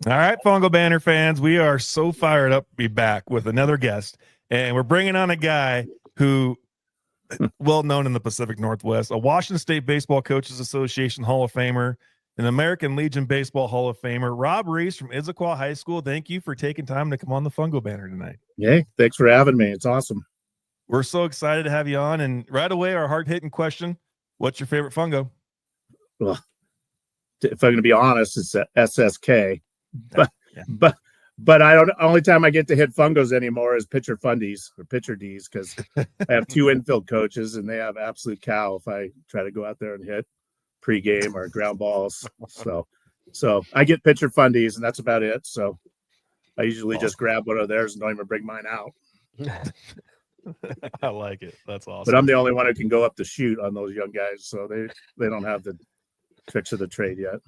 All right, Fungo Banner fans, we are so fired up to be back with another guest, and we're bringing on a guy who, well known in the Pacific Northwest, a Washington State Baseball Coaches Association Hall of Famer, an American Legion Baseball Hall of Famer, Rob Reese from Issaquah High School. Thank you for taking time to come on the Fungo Banner tonight. Yay, thanks for having me. It's awesome. We're so excited to have you on, and right away, our hard-hitting question: what's your favorite Fungo? Well, if I'm going to be honest, it's SSK. But Yeah. but I don't. Only time I get to hit fungos anymore is pitcher fundies or pitcher D's, because I have two infield coaches and they have absolute cow if I try to go out there and hit pregame or ground balls. So I get pitcher fundies and that's about it. So I usually just grab one of theirs and don't even bring mine out. I like it. That's awesome. But I'm the only one who can go up the chute on those young guys, so they don't have the tricks of the trade yet.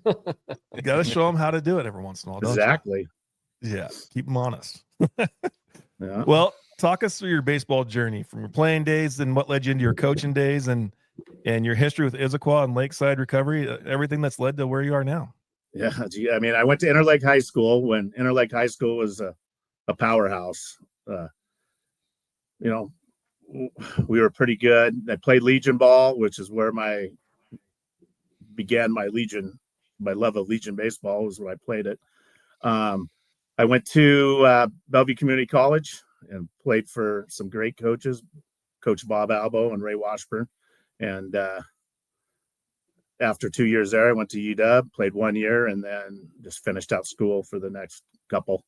You got to show them how to do it every once in a while. Don't Exactly. You? Yeah, keep them honest. Yeah. Well, talk us through your baseball journey from your playing days and what led you into your coaching days and your history with Issaquah and Lakeside recovery, everything that's led to where you are now. Yeah, gee, I mean, I went to Interlake High School when Interlake High School was a powerhouse. You know, we were pretty good. I played Legion ball, which is where my love of Legion baseball was when I played it. I went to Bellevue Community College and played for some great coaches, Coach Bob Albo and Ray Washburn. And after 2 years there, I went to UW, played 1 year, and then just finished out school for the next couple.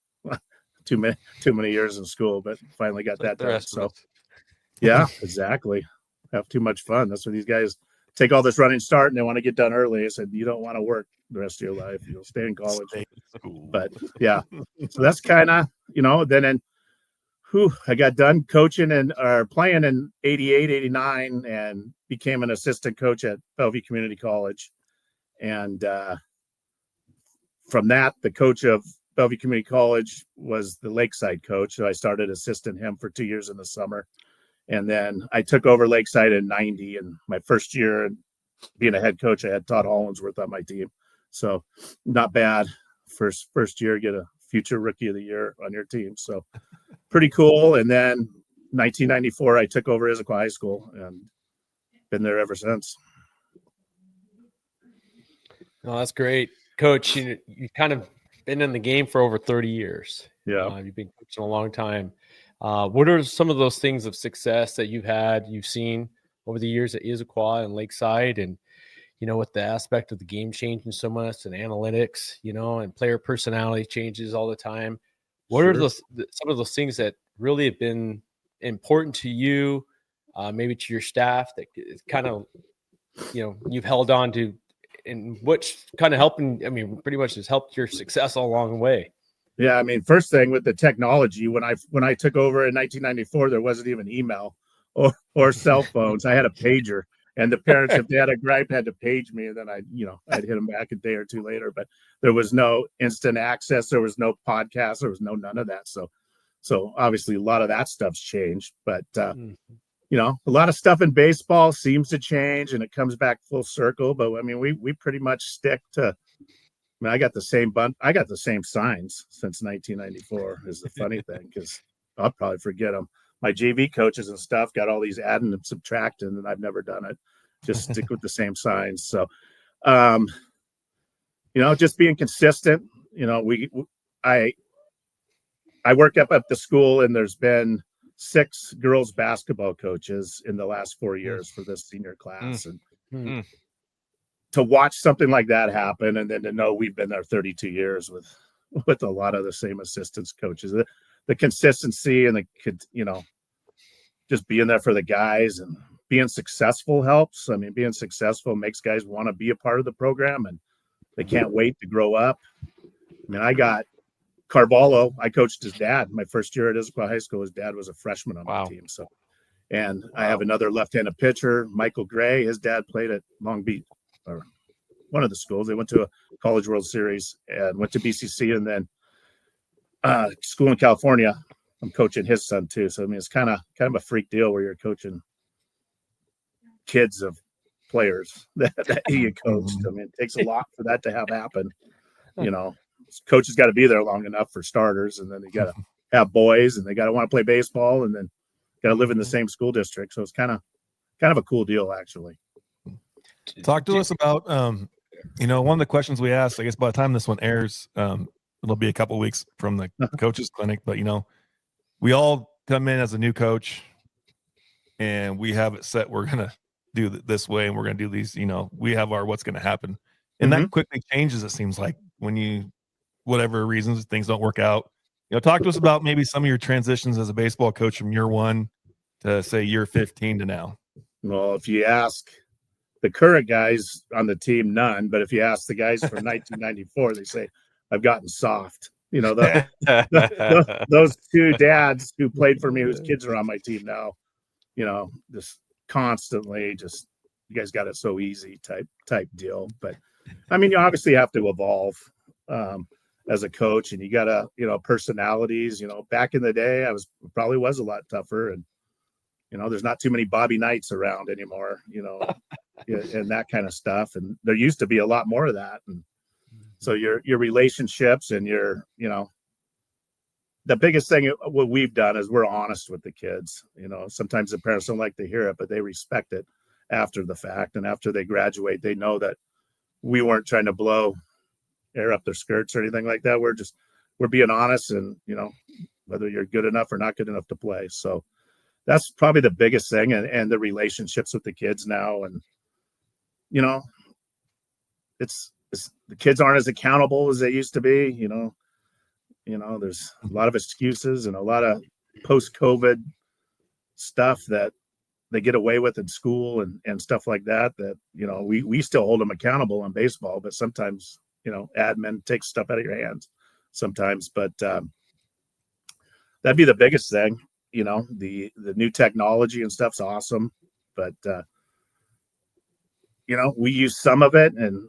Too many years in school, but finally got that done. So, yeah, exactly. Have too much fun. That's what these guys take all this running start and they want to get done early. I said, you don't want to work the rest of your life. You'll stay in college. But yeah, so that's kind of, then I got done coaching or playing in 88, 89 and became an assistant coach at Bellevue Community College. And from that, the coach of Bellevue Community College was the Lakeside coach. So I started assisting him for 2 years in the summer. And then I took over Lakeside in 90. And my first year being a head coach, I had Todd Hollinsworth on my team. So not bad. First year, get a future rookie of the year on your team. So pretty cool. And then 1994, I took over Issaquah High School and been there ever since. Oh, that's great. Coach, you kind of been in the game for over 30 years. Yeah. You've been coaching a long time. What are some of those things of success that you've seen over the years at Issaquah and Lakeside, and with the aspect of the game changing so much and analytics, and player personality changes all the time? What are some of those things that really have been important to you, maybe to your staff, that kind of, you've held on to, and what's kind of helping? I mean, pretty much has helped your success all along the way. Yeah, I mean, first thing with the technology, when I took over in 1994, there wasn't even email or cell phones. I had a pager, and the parents, if they had a gripe, had to page me, and then I'd hit them back a day or two later. But there was no instant access, there was no podcast, there was none of that. So obviously a lot of that stuff's changed. But a lot of stuff in baseball seems to change, and it comes back full circle. But I mean, we pretty much stick to. I mean, I got the same signs since 1994 is the funny thing, because I'll probably forget them. My JV coaches and stuff got all these adding and subtracting, and I've never done it. Just stick with the same signs. So, just being consistent. I work up at the school, and there's been 6 girls basketball coaches in the last 4 years for this senior class. And to watch something like that happen, and then to know we've been there 32 years with a lot of the same assistants coaches, the consistency and just being there for the guys and being successful helps. I mean, being successful makes guys want to be a part of the program, and they can't wait to grow up. I mean, I got Carvalho. I coached his dad my first year at Issaquah High School. His dad was a freshman on my team. So, and I have another left-handed pitcher, Michael Gray. His dad played at Long Beach, or one of the schools. They went to a College World Series and went to BCC, and then school in California. I'm coaching his son too. So I mean, it's kind of a freak deal where you're coaching kids of players that you coached. I mean, it takes a lot for that to have happen, coaches got to be there long enough for starters, and then they got to have boys, and they got to want to play baseball, and then got to live in the same school district. So it's kind of a cool deal, actually. Talk to us about, one of the questions we asked, I guess by the time this one airs, it'll be a couple of weeks from the coaches clinic, but we all come in as a new coach and we have it set. We're going to do it this way, and we're going to do these, we have our, what's going to happen. And that quickly changes. It seems like when whatever reasons, things don't work out, talk to us about maybe some of your transitions as a baseball coach from year 1 to say year 15 to now. Well, if you ask the current guys on the team, none. But if you ask the guys from 1994, they say, I've gotten soft. Those two dads who played for me, whose kids are on my team now, just constantly just, you guys got it so easy type deal. But I mean, you obviously have to evolve as a coach, and you got to, personalities, back in the day, I probably was a lot tougher, and, there's not too many Bobby Knights around anymore, and that kind of stuff. And there used to be a lot more of that. And so your relationships and your, the biggest thing what we've done is we're honest with the kids. Sometimes the parents don't like to hear it, but they respect it after the fact. And after they graduate, they know that we weren't trying to blow air up their skirts or anything like that. We're being honest, and, whether you're good enough or not good enough to play. So that's probably the biggest thing. And the relationships with the kids now. And, it's the kids aren't as accountable as they used to be. There's a lot of excuses and a lot of post-COVID stuff that they get away with in school and stuff like that, we still hold them accountable in baseball, but sometimes, admin takes stuff out of your hands sometimes. But that'd be the biggest thing. The new technology and stuff's awesome, but we use some of it, and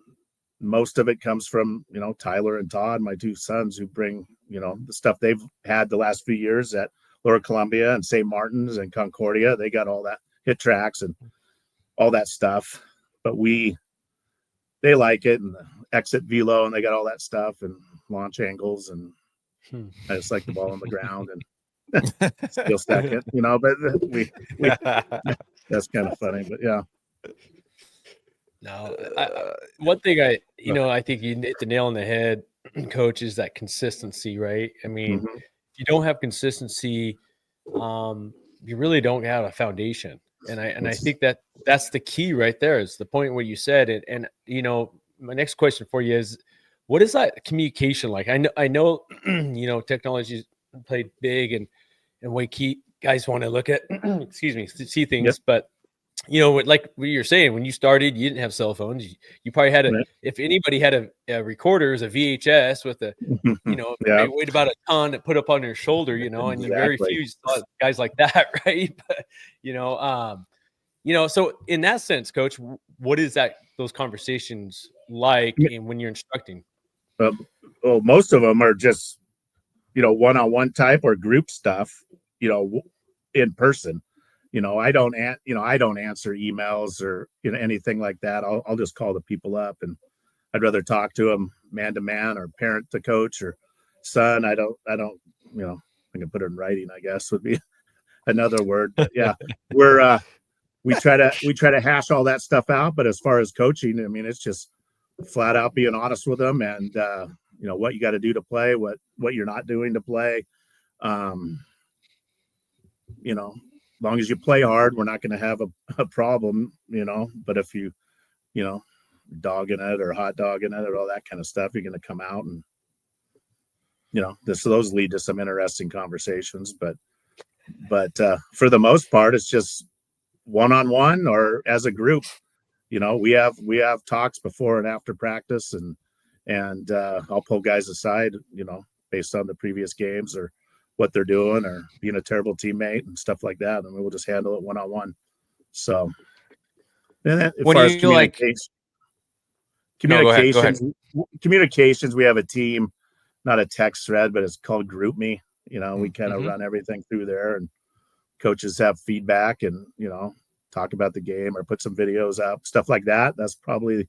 most of it comes from, Tyler and Todd, my two sons, who bring, the stuff they've had the last few years at Lower Columbia and St. Martin's and Concordia. They got all that hit tracks and all that stuff, but they like it, and the exit velo, and they got all that stuff, and launch angles, and I just like the ball on the ground and still stack it, but we that's kind of funny, but yeah. No, one thing I think you hit the nail on the head, Coach, is that consistency, right? I mean, if you don't have consistency, you really don't have a foundation. And I think that's the key right there. Is the point where you said it. And my next question for you is, what is that communication like? I know technology's played big, and way key guys want to look at excuse me, see things, but like what you're saying, when you started, you didn't have cell phones. You probably had if anybody had a recorder, it was a VHS with it weighed about a ton that put up on your shoulder, and very few saw guys like that, right? But, so in that sense, Coach, what is those conversations like when you're instructing? Well, most of them are just, one-on-one type or group stuff, in person. I don't answer emails or anything like that. I'll just call the people up, and I'd rather talk to them man to man, or parent to coach, or son. I don't I can put it in writing, I guess would be another word. But yeah, we try to hash all that stuff out. But as far as coaching, I mean, it's just flat out being honest with them, and what you got to do to play, what you're not doing to play. As long as you play hard, we're not going to have a problem, but if you, dogging it or hot dogging it or all that kind of stuff, you're going to come out and, those lead to some interesting conversations, but for the most part, it's just one-on-one or as a group. We have talks before and after practice, and I'll pull guys aside, based on the previous games or what they're doing or being a terrible teammate and stuff like that, and we'll just handle it one-on-one. So, and then as far as communications, we have a team, not a text thread, but it's called Group Me. We kind of run everything through there, and coaches have feedback and talk about the game or put some videos up, stuff like that. That's probably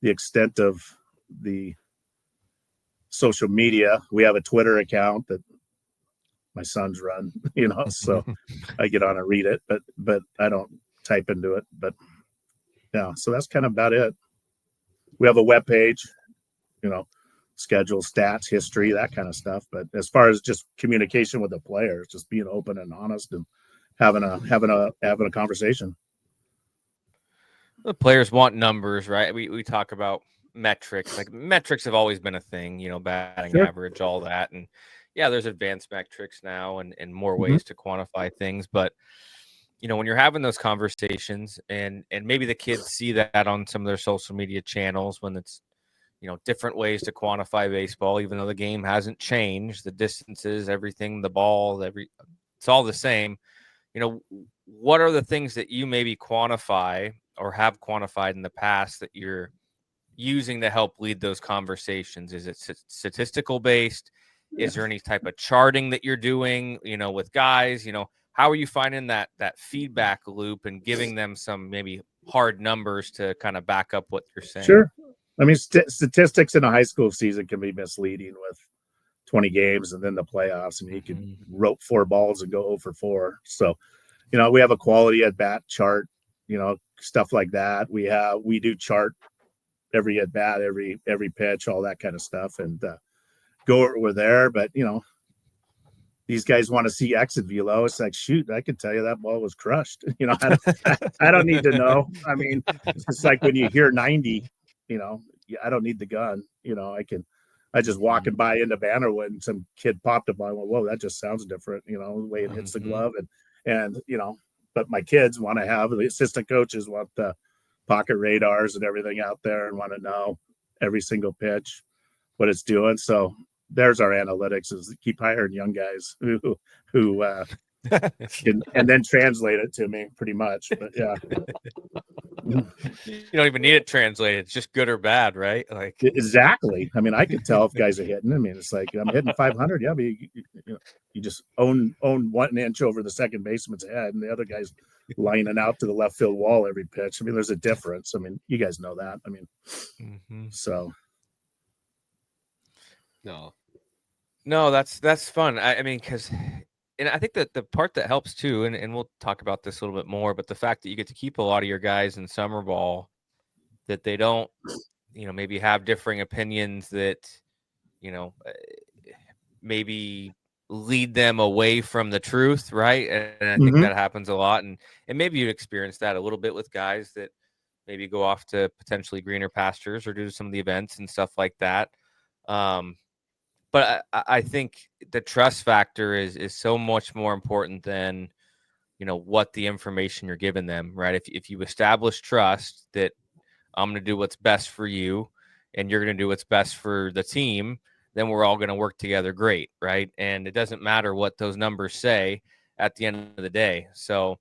the extent of the social media. We have a Twitter account that my sons run, so I get on and read it, but I don't type into it. But yeah, so that's kind of about it. We have a web page, schedule, stats, history, that kind of stuff. But as far as just communication with the players, just being open and honest and having a conversation. The players want numbers, right? We talk about metrics. Like metrics have always been a thing, batting average, all that. And yeah, there's advanced metrics now and more ways to quantify things. But when you're having those conversations and maybe the kids see that on some of their social media channels when it's different ways to quantify baseball, even though the game hasn't changed, the distances, everything, the ball, it's all the same. What are the things that you maybe quantify or have quantified in the past that you're using to help lead those conversations? Is it statistical based? Is there any type of charting that you're doing, with guys? How are you finding that feedback loop and giving them some maybe hard numbers to kind of back up what you're saying? Sure. I mean, statistics in a high school season can be misleading with 20 games and then the playoffs. I mean, you can rope 4 balls and go 0 for 4. So, we have a quality at bat chart, stuff like that. We do chart every at bat, every pitch, all that kind of stuff, and go over there. But these guys want to see exit velo. It's like, shoot, I can tell you that ball was crushed. I don't need to know. I mean, it's like when you hear 90, I don't need the gun. I just walking by into Bannerwood and some kid popped up on, whoa, that just sounds different. The way it hits the glove and but my kids want to have, the assistant coaches want the pocket radars and everything out there and want to know every single pitch, what it's doing. So there's our analytics, is keep hiring young guys who can, and then translate it to me pretty much. But yeah. You don't even need it translated. It's just good or bad, right? Like exactly. I mean, I can tell if guys are hitting. I mean, it's like, I'm hitting 500. Yeah, but you just own 1 inch over the second baseman's head, and the other guy's lining out to the left field wall every pitch. I mean, there's a difference. I mean, you guys know that. I mean, so. No, that's fun. I mean, and I think that the part that helps too, and we'll talk about this a little bit more, but the fact that you get to keep a lot of your guys in summer ball, that they don't, maybe have differing opinions that, maybe lead them away from the truth, right? And I think that happens a lot. And maybe you experience that a little bit with guys that maybe go off to potentially greener pastures or do some of the events and stuff like that. But I think the trust factor is so much more important than, what the information you're giving them, right? If you establish trust that I'm going to do what's best for you and you're going to do what's best for the team, then we're all going to work together great, right? And it doesn't matter what those numbers say at the end of the day. So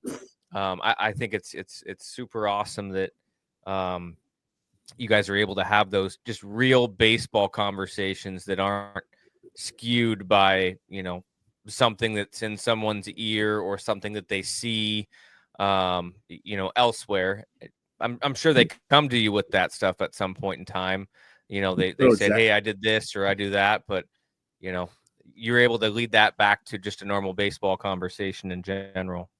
I think it's super awesome that you guys are able to have those just real baseball conversations that aren't skewed by, something that's in someone's ear or something that they see, elsewhere. I'm sure they come to you with that stuff at some point in time. They said, exactly. Hey, I did this or I do that, but you're able to lead that back to just a normal baseball conversation in general.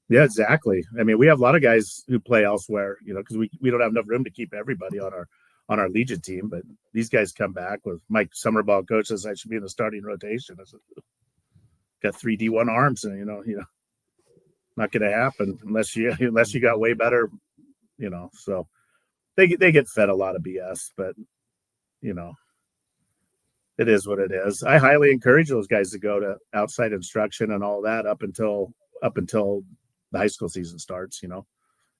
Yeah, exactly. I mean, we have a lot of guys who play elsewhere, because we don't have enough room to keep everybody on our Legion team. But these guys come back with Mike Summerball, coach says I should be in the starting rotation. I said, got 3 D1 arms, and not going to happen unless you got way better, So they get fed a lot of BS, but it is what it is. I highly encourage those guys to go to outside instruction and all that up until the high school season starts.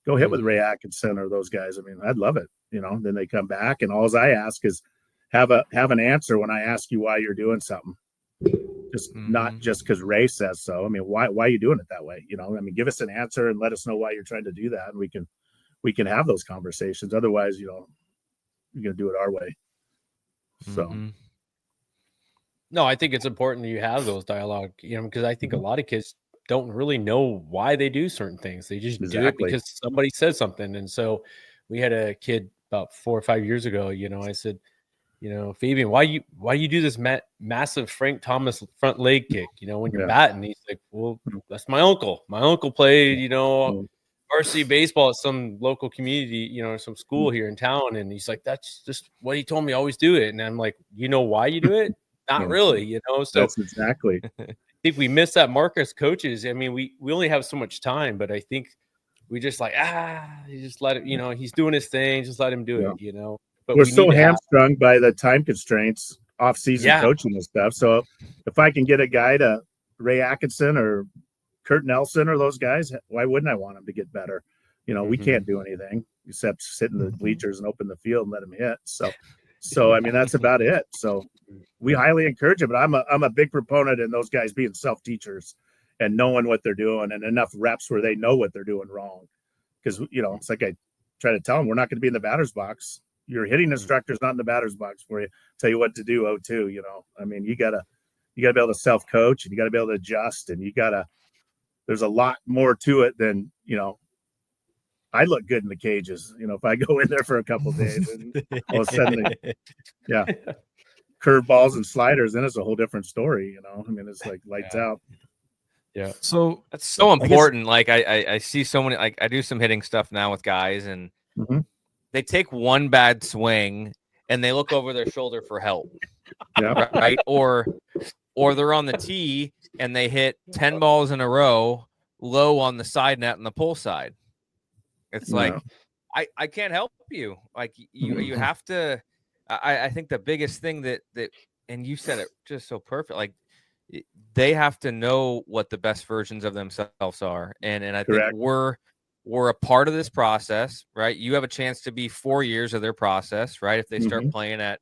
Go hit with Ray Atkinson or those guys. I mean, I'd love it. Then they come back, and all I ask is have an answer when I ask you why you're doing something. Just not just because Ray says so. I mean, why are you doing it that way? I mean, give us an answer and let us know why you're trying to do that, and we can have those conversations. Otherwise, you're gonna do it our way. So. No, I think it's important that you have those dialogue, because I think a lot of kids don't really know why they do certain things. They just do it because somebody said something. And so we had a kid about 4 or 5 years ago, I said, Fabian, why you do this massive Frank Thomas front leg kick, when you're Yeah. batting? He's like, well, that's my uncle. My uncle played, varsity baseball at some local community, some school here in town. And he's like, that's just what he told me, always do it. And I'm like, you know why you do it? Not really, so That's exactly. I think we miss that mark as coaches. I mean, we only have so much time, but I think we just like, you just let it, he's doing his thing, just let him do it, But we're we so need to hamstrung by the time constraints, off-season coaching and stuff. So if I can get a guy to Ray Atkinson or Kurt Nelson or those guys, why wouldn't I want them to get better? We can't do anything except sit in the bleachers and open the field and let them hit. So I mean, that's about it. So we highly encourage it, but I'm a big proponent in those guys being self-teachers and knowing what they're doing and enough reps where they know what they're doing wrong. Because, it's like I try to tell them, we're not going to be in the batter's box. Your hitting instructor's not in the batter's box for you. Tell you what to do. I mean, you gotta be able to self-coach and you gotta be able to adjust and there's a lot more to it than, I look good in the cages, if I go in there for a couple of days and all of a sudden, curve balls and sliders, then it's a whole different story. I mean, it's like lights out. Yeah. So that's so important. Like I see so many, like I do some hitting stuff now with guys and they take one bad swing and they look over their shoulder for help. Yeah. Right. Or they're on the tee and they hit 10 balls in a row low on the side net and the pull side. It's like, I can't help you. Like you have to, I think the biggest thing that, and you said it just so perfect, like they have to know what the best versions of themselves are. And I think we're a part of this process, right? You have a chance to be 4 years of their process, right? If they start playing at,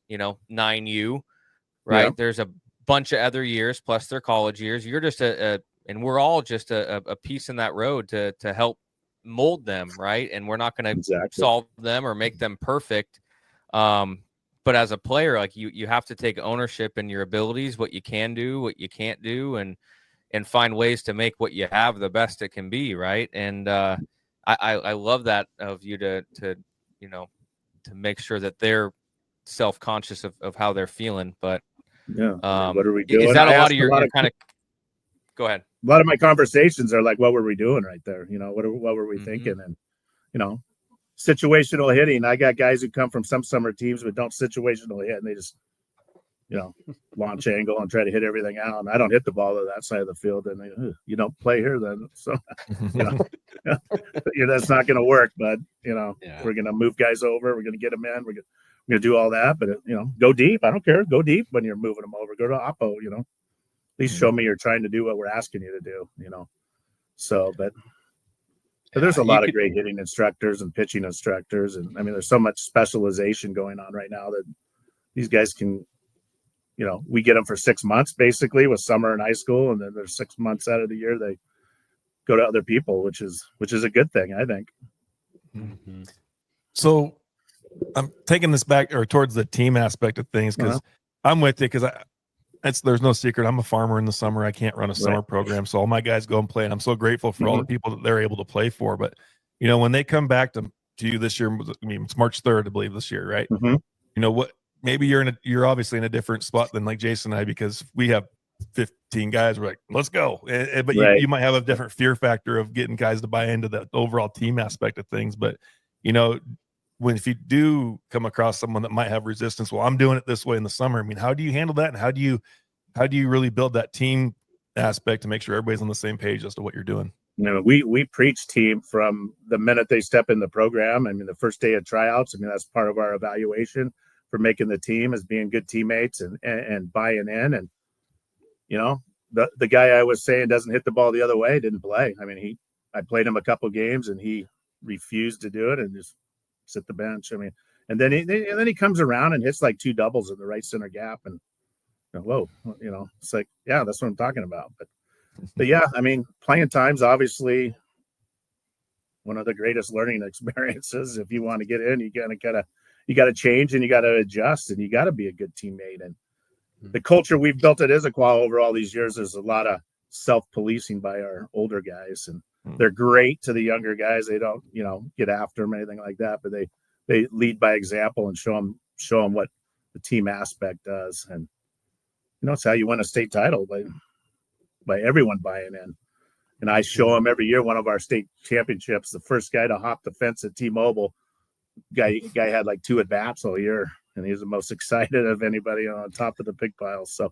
9U, right? Yeah. There's a bunch of other years plus their college years. You're just and we're all just a piece in that road to help mold them, right? And we're not going to solve them or make them perfect. But as a player, like you have to take ownership in your abilities, what you can do, what you can't do, and find ways to make what you have the best it can be, right? And I love that of you to make sure that they're self-conscious of how they're feeling. But what are we doing? Is that a lot of your kind of? Go ahead. A lot of my conversations are like, what were we doing right there? What were we thinking? And situational hitting. I got guys who come from some summer teams but don't situational hit, and they just launch angle and try to hit everything out. And I don't hit the ball to that side of the field, and you don't play here then. So that's not going to work. But we're going to move guys over. We're going to get them in. We're going to do all that. But go deep. I don't care. Go deep when you're moving them over. Go to Oppo. At least show me you're trying to do what we're asking you to do. So, but there's a lot of great hitting instructors and pitching instructors, and I mean, there's so much specialization going on right now that these guys can. We get them for 6 months basically with summer in high school, and then there's 6 months out of the year they go to other people, which is a good thing, I think. So I'm taking this back or towards the team aspect of things because I'm with you because there's no secret. I'm a farmer in the summer. I can't run a summer program, so all my guys go and play, and I'm so grateful for all the people that they're able to play for. But when they come back to you this year, I mean, it's March 3rd, I believe, this year, right? What? Maybe you're obviously in a different spot than like Jason and I, because we have 15 guys. We're like, let's go. But you might have a different fear factor of getting guys to buy into the overall team aspect of things. But, if you do come across someone that might have resistance, well, I'm doing it this way in the summer. I mean, how do you handle that? And how do you really build that team aspect to make sure everybody's on the same page as to what you're doing? We preach team from the minute they step in the program. I mean, the first day of tryouts, I mean, that's part of our evaluation for making the team as being good teammates and buying in. And, the guy I was saying doesn't hit the ball the other way didn't play. I mean, I played him a couple games and he refused to do it and just sit the bench. I mean, and then he comes around and hits like 2 doubles in the right center gap. And whoa, it's like, yeah, that's what I'm talking about. But yeah, I mean, playing time's obviously one of the greatest learning experiences. If you want to get in, you got to change and you got to adjust and you got to be a good teammate. And the culture we've built at Issaquah over all these years, there's a lot of self-policing by our older guys, and they're great to the younger guys. They don't, get after them or anything like that, but they lead by example and show them the team aspect does. And it's how you win a state title, by everyone buying in. And I show them every year one of our state championships. The first guy to hop the fence at T-Mobile, guy had like 2 at-bats all year, and he was the most excited of anybody on top of the pig pile. So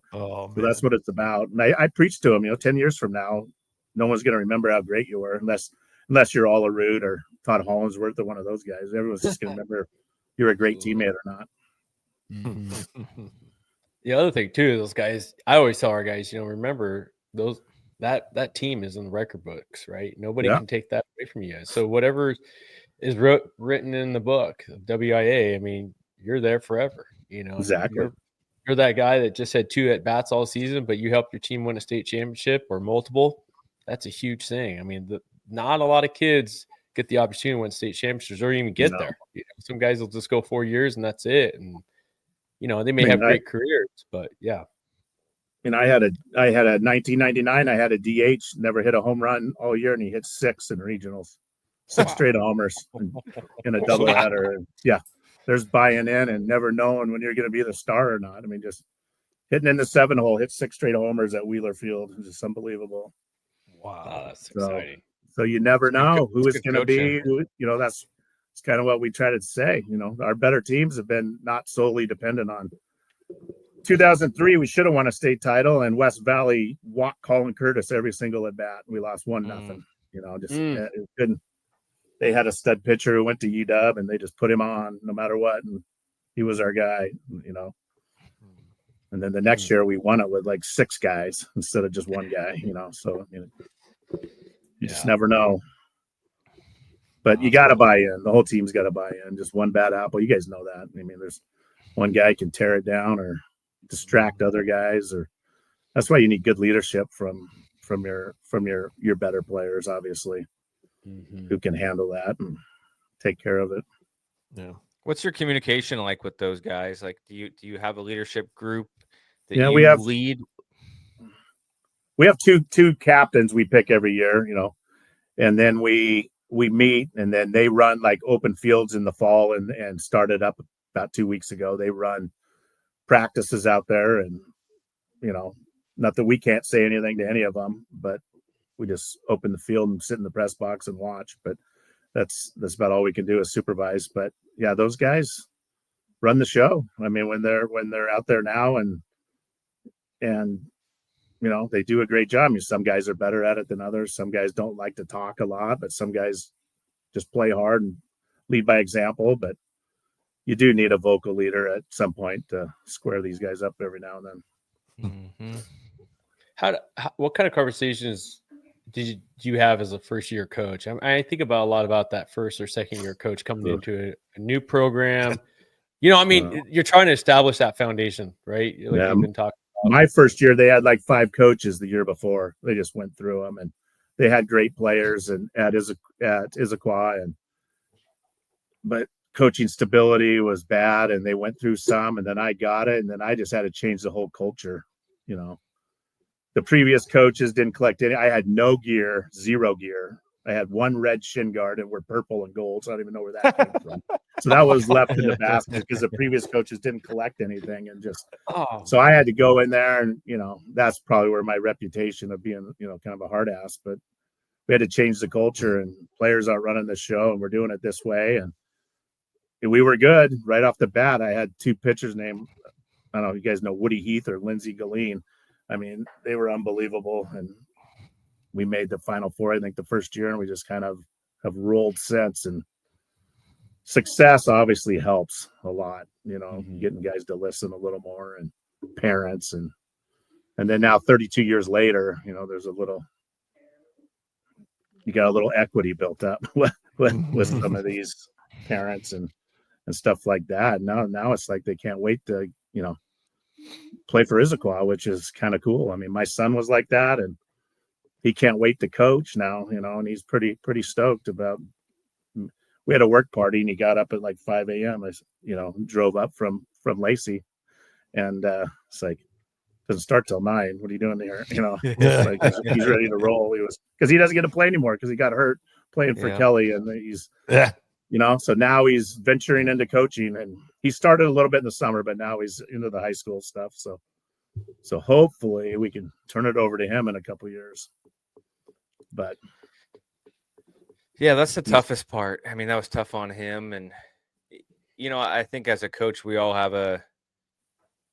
that's what it's about. And I preach to him, 10 years from now, no one's going to remember how great you were unless you're All Root or Todd Hollinsworth or one of those guys. Everyone's just going to remember you're a great teammate or not. The other thing too, those guys, I always tell our guys, remember that team is in the record books, right? Nobody can take that away from you guys. So whatever is written in the book of WIA, I mean, you're there forever. Exactly. You're that guy that just had 2 at bats all season, but you helped your team win a state championship or multiple. That's a huge thing. I mean, not a lot of kids get the opportunity to win state championships or even get there. Some guys will just go 4 years and that's it. And they may have great careers, but yeah. And I had a 1999. I had a DH, never hit a home run all year, and he hit 6 in regionals, 6 straight homers in a doubleheader. And there's buying in and never knowing when you're going to be the star or not. I mean, just hitting in the 7-hole, hit 6 straight homers at Wheeler Field is just unbelievable. Wow, that's exciting. So you never know who is going to be. That's kind of what we try to say. Our better teams have been not solely dependent on. 2003, we should have won a state title, and West Valley walked Colin Curtis every single at bat. We lost 1-0. It couldn't. They had a stud pitcher who went to UW, and they just put him on no matter what, and he was our guy. And then the next year we won it with like 6 guys instead of just one guy. So you just never know. But you got to buy in. The whole team's got to buy in. Just one bad apple, you guys know that. I mean, there's one guy can tear it down or distract other guys, or that's why you need good leadership from your better players, obviously, who can handle that and take care of it. Yeah. What's your communication like with those guys? Like, do you have a leadership group that we have lead? We have two captains we pick every year, and then we meet, and then they run like open fields in the fall and started up about 2 weeks ago. They run practices out there, and not that we can't say anything to any of them, but we just open the field and sit in the press box and watch. But that's about all we can do is supervise. But yeah, those guys run the show. I mean, when they're out there now and they do a great job. I mean, some guys are better at it than others. Some guys don't like to talk a lot, but some guys just play hard and lead by example. But you do need a vocal leader at some point to square these guys up every now and then. What kind of conversations do you have as a first-year coach? I think about a lot about that first or second-year coach coming into a new program. You're trying to establish that foundation, right? Like you've been talking about. My first year, they had like 5 coaches the year before. They just went through them, and they had great players and at Issaquah, but coaching stability was bad, and they went through some, and then I got it, and then I just had to change the whole culture. The previous coaches didn't collect any. I had no gear, 0 gear. I had 1 red shin guard, and we're purple and gold, so I don't even know where that came from. So that was left in the basket because the previous coaches didn't collect anything, and so I had to go in there, and that's probably where my reputation of being kind of a hard ass. But we had to change the culture, and players are running the show, and we're doing it this way, and we were good right off the bat. I had 2 pitchers named, I don't know if you guys know Woody Heath or Lindsey Galeen. I mean, they were unbelievable, and we made the Final Four, I think, the first year, and we just kind of have rolled since. And success obviously helps a lot, getting guys to listen a little more, and parents, and then now 32 years later, there's you got a little equity built up with some of these parents and stuff like that. Now it's like they can't wait to play for Issaquah, which is kind of cool. I mean, my son was like that, and he can't wait to coach now, and he's pretty stoked about. We had a work party, and he got up at like 5 a.m. Drove up from Lacey, and it's like, doesn't start till 9. What are you doing here? Like he's ready to roll. Because he doesn't get to play anymore because he got hurt playing for Kelly, and So now he's venturing into coaching, and he started a little bit in the summer, but now he's into the high school stuff. So hopefully we can turn it over to him in a couple of years. But yeah, that's the toughest part. I mean, that was tough on him. And, I think as a coach, we all have a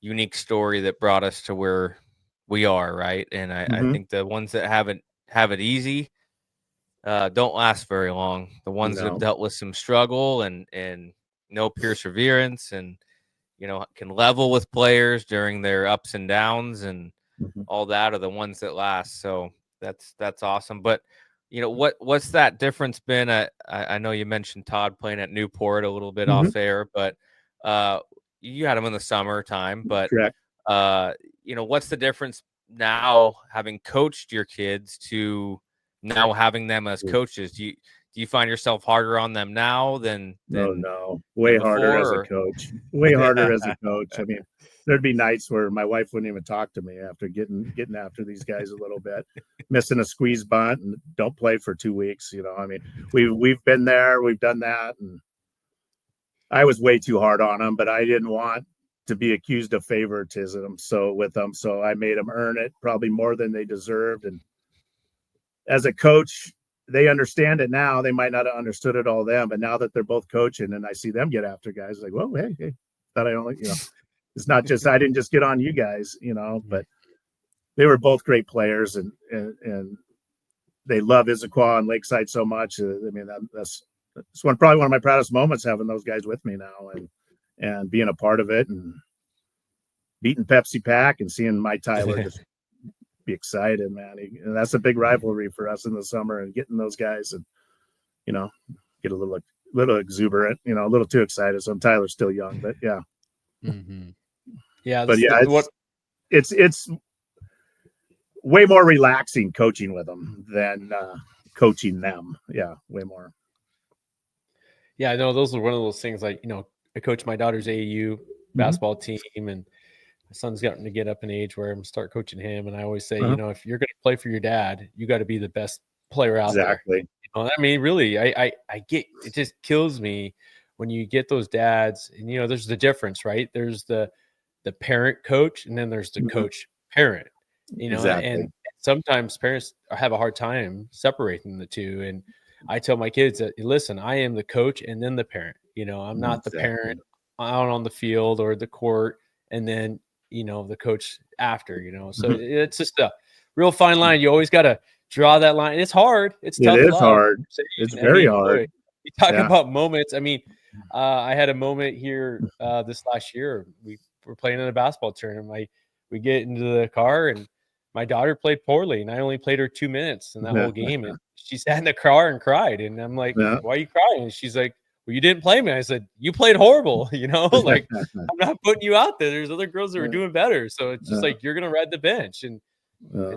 unique story that brought us to where we are, right? And I think the ones that have it easy don't last very long. The ones that have dealt with some struggle and no perseverance and, can level with players during their ups and downs and all that are the ones that last. So that's awesome. But, what's that difference been? I know you mentioned Todd playing at Newport a little bit off air, but you had him in the summertime. But, correct. What's the difference now having coached your kids to now having them as coaches? Do you find yourself harder on them now than no, way harder as a coach. Way harder as a coach. I mean, there'd be nights where my wife wouldn't even talk to me after getting after these guys a little bit, missing a squeeze bunt and don't play for 2 weeks. I mean, we've been there, we've done that, and I was way too hard on them, but I didn't want to be accused of favoritism. So I made them earn it probably more than they deserved. And as a coach, they understand it now. They might not have understood it all then, but now that they're both coaching and I see them get after guys, like, well, hey, thought I only, it's not just, I didn't just get on you guys, but they were both great players and they love Issaquah and Lakeside so much. I mean, that's probably one of my proudest moments, having those guys with me now and being a part of it and beating Pepsi Pack and seeing my Tyler just be excited, man. And that's a big rivalry for us in the summer, and getting those guys and get a little exuberant, a little too excited. So Tyler's still young, but yeah. Yeah. But yeah, it's way more relaxing coaching with them than coaching them. Yeah, way more. Yeah, I know those are one of those things, like, I coach my daughter's AAU basketball team, and my son's gotten to get up in age where I'm start coaching him. And I always say, if you're going to play for your dad, you got to be the best player out there. Exactly. I mean, really, I get, it just kills me when you get those dads, and there's the difference, right? There's the parent coach, and then there's the coach parent, Exactly. and sometimes parents have a hard time separating the two. And I tell my kids that, listen, I am the coach and then the parent. I'm not the parent out on the field or the court and then the coach after. So it's just a real fine line. You always got to draw that line. It's hard. It's tough. It is hard. It's very hard. Boy, you talk about moments. I mean, I had a moment here this last year. We were playing in a basketball tournament. We get into the car, and my daughter played poorly, and I only played her 2 minutes in that whole game. And she sat in the car and cried. And I'm like, why are you crying? And she's like, well, you didn't play me. I said, you played horrible. Like, I'm not putting you out there. There's other girls that were doing better. So it's just like, you're going to ride the bench. And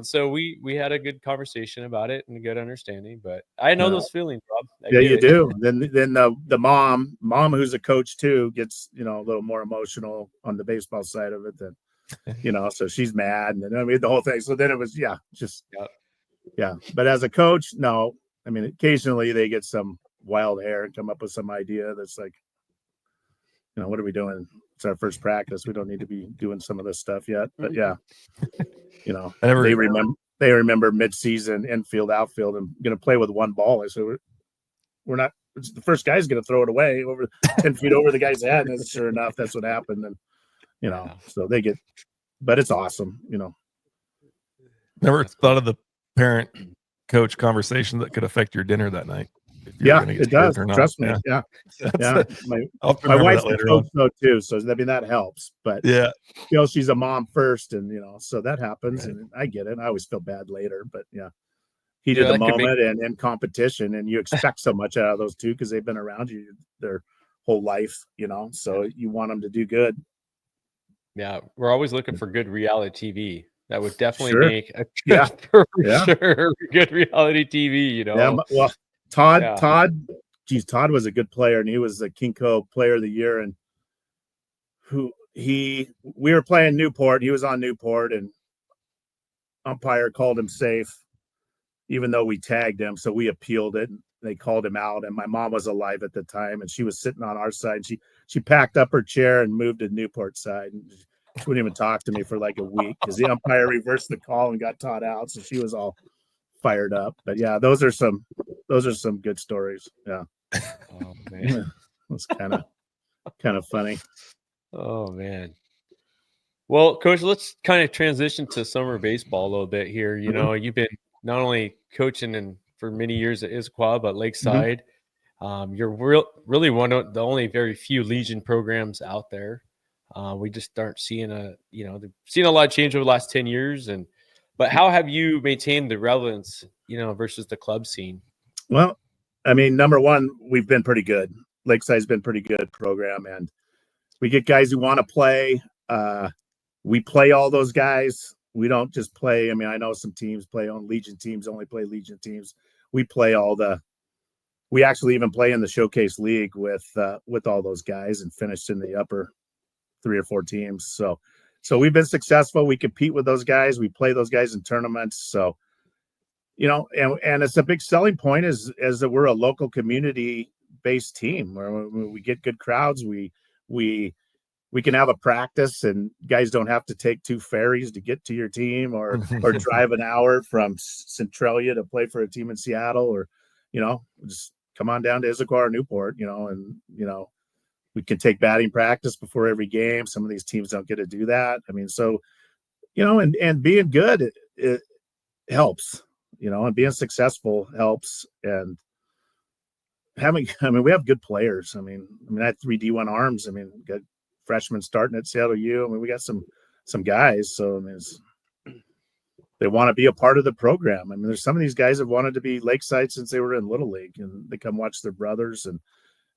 so we had a good conversation about it and a good understanding. But I know those feelings, Rob. You do. Then the mom who's a coach too gets, a little more emotional on the baseball side of it than, so she's mad. And then, I mean, the whole thing. So then it was, But as a coach, no. I mean, occasionally they get some wild hair and come up with some idea that's like, what are we doing? It's our first practice. We don't need to be doing some of this stuff yet. But they remember mid-season, infield, outfield, and going to play with one ball. I said, we're not. The first guy's going to throw it away over 10 feet over the guy's head. And sure enough, that's what happened. And so they get, but it's awesome. Never thought of the parent coach conversation that could affect your dinner that night. Yeah, it does. Trust me. Yeah. My wife's a coach though too, so I mean that helps. But she's a mom first, and so that happens, and I get it. I always feel bad later, but heat of the moment and competition, and you expect so much out of those two because they've been around you their whole life, so you want them to do good. Yeah, we're always looking for good reality TV. That would definitely make a sure good reality TV. Yeah, well. Todd was a good player, and he was the Kinko Player of the Year. And we were playing Newport. He was on Newport, and umpire called him safe, even though we tagged him. So we appealed it. they called him out, and my mom was alive at the time, and she was sitting on our side. She packed up her chair and moved to Newport side. And she wouldn't even talk to me for like a week because the umpire reversed the call and got taught out. So she was all fired up. But yeah, those are some good stories. Yeah. Oh man, It's kind of funny. oh man. Well, Coach, let's kind of transition to summer baseball a little bit here. You know, you've been not only coaching for many years at Issaquah, but Lakeside. You're really one of the only very few Legion programs out there. We just aren't seeing they've seen a lot of change over the last 10 years. But how have you maintained the relevance, versus the club scene? Well, I mean, number one, we've been pretty good. Lakeside's been pretty good program, and we get guys who want to play. We play all those guys. We don't just play. I mean, I know some teams play on Legion teams, only play Legion teams. We play we actually even play in the Showcase League with all those guys and finished in the upper 3 or 4 teams. So we've been successful. We compete with those guys. We play those guys in tournaments. So, and it's a big selling point is that we're a local community based team where we get good crowds. We can have a practice and guys don't have to take 2 ferries to get to your team or drive an hour from Centralia to play for a team in Seattle or, just come on down to Issaquah or Newport, and, we can take batting practice before every game. Some of these teams don't get to do that. I mean, so, and being good, it helps, and being successful helps. And we have good players. I mean, I had 3 D1 arms. I mean, got freshmen starting at Seattle U. I mean, we got some guys. So, I mean, they want to be a part of the program. I mean, there's some of these guys have wanted to be Lakeside since they were in Little League, and they come watch their brothers. And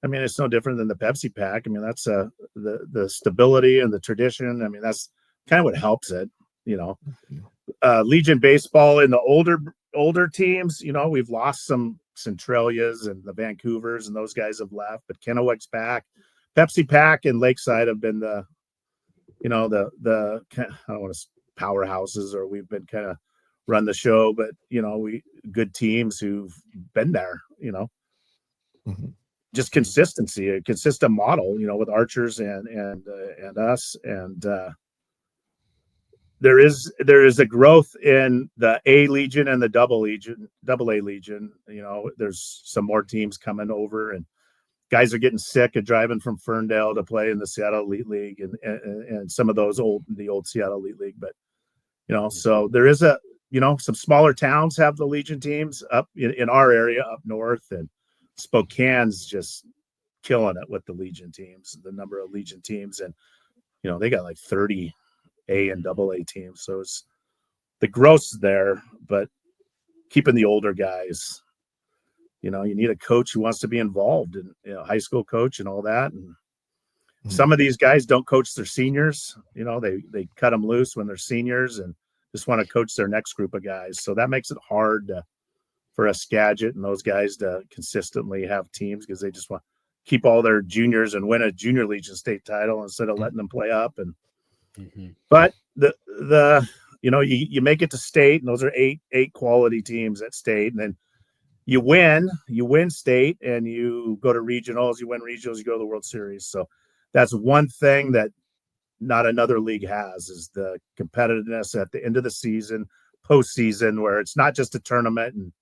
I mean, it's no different than the Pepsi Pack. I mean, that's the stability and the tradition. I mean, that's kind of what helps it, Legion baseball in the older teams, we've lost some Centralias and the Vancouvers, and those guys have left, but Kennewick's back. Pepsi Pack and Lakeside have been the I don't want to powerhouses, or we've been kind of run the show, but we good teams who've been there, just consistency, a consistent model, with Archers and us. And there is a growth in the A Legion and the double A Legion. There's some more teams coming over, and guys are getting sick of driving from Ferndale to play in the Seattle Elite League and some of those the old Seattle Elite League. But, so there is some smaller towns have the Legion teams up in our area up north, and Spokane's just killing it with the Legion teams, the number of Legion teams. And, they got like 30 A and double A teams. So it's the growth's there, but keeping the older guys, you need a coach who wants to be involved in high school coach and all that. And some of these guys don't coach their seniors, they cut them loose when they're seniors and just want to coach their next group of guys. So that makes it hard for a Skagit and those guys to consistently have teams because they just want to keep all their juniors and win a junior Legion state title instead of letting them play up. And, but you make it to state, and those are eight quality teams at state. And then you win state, and you go to regionals, you win regionals, you go to the World Series. So that's one thing that not another league has, is the competitiveness at the end of the season, postseason, where it's not just a tournament and,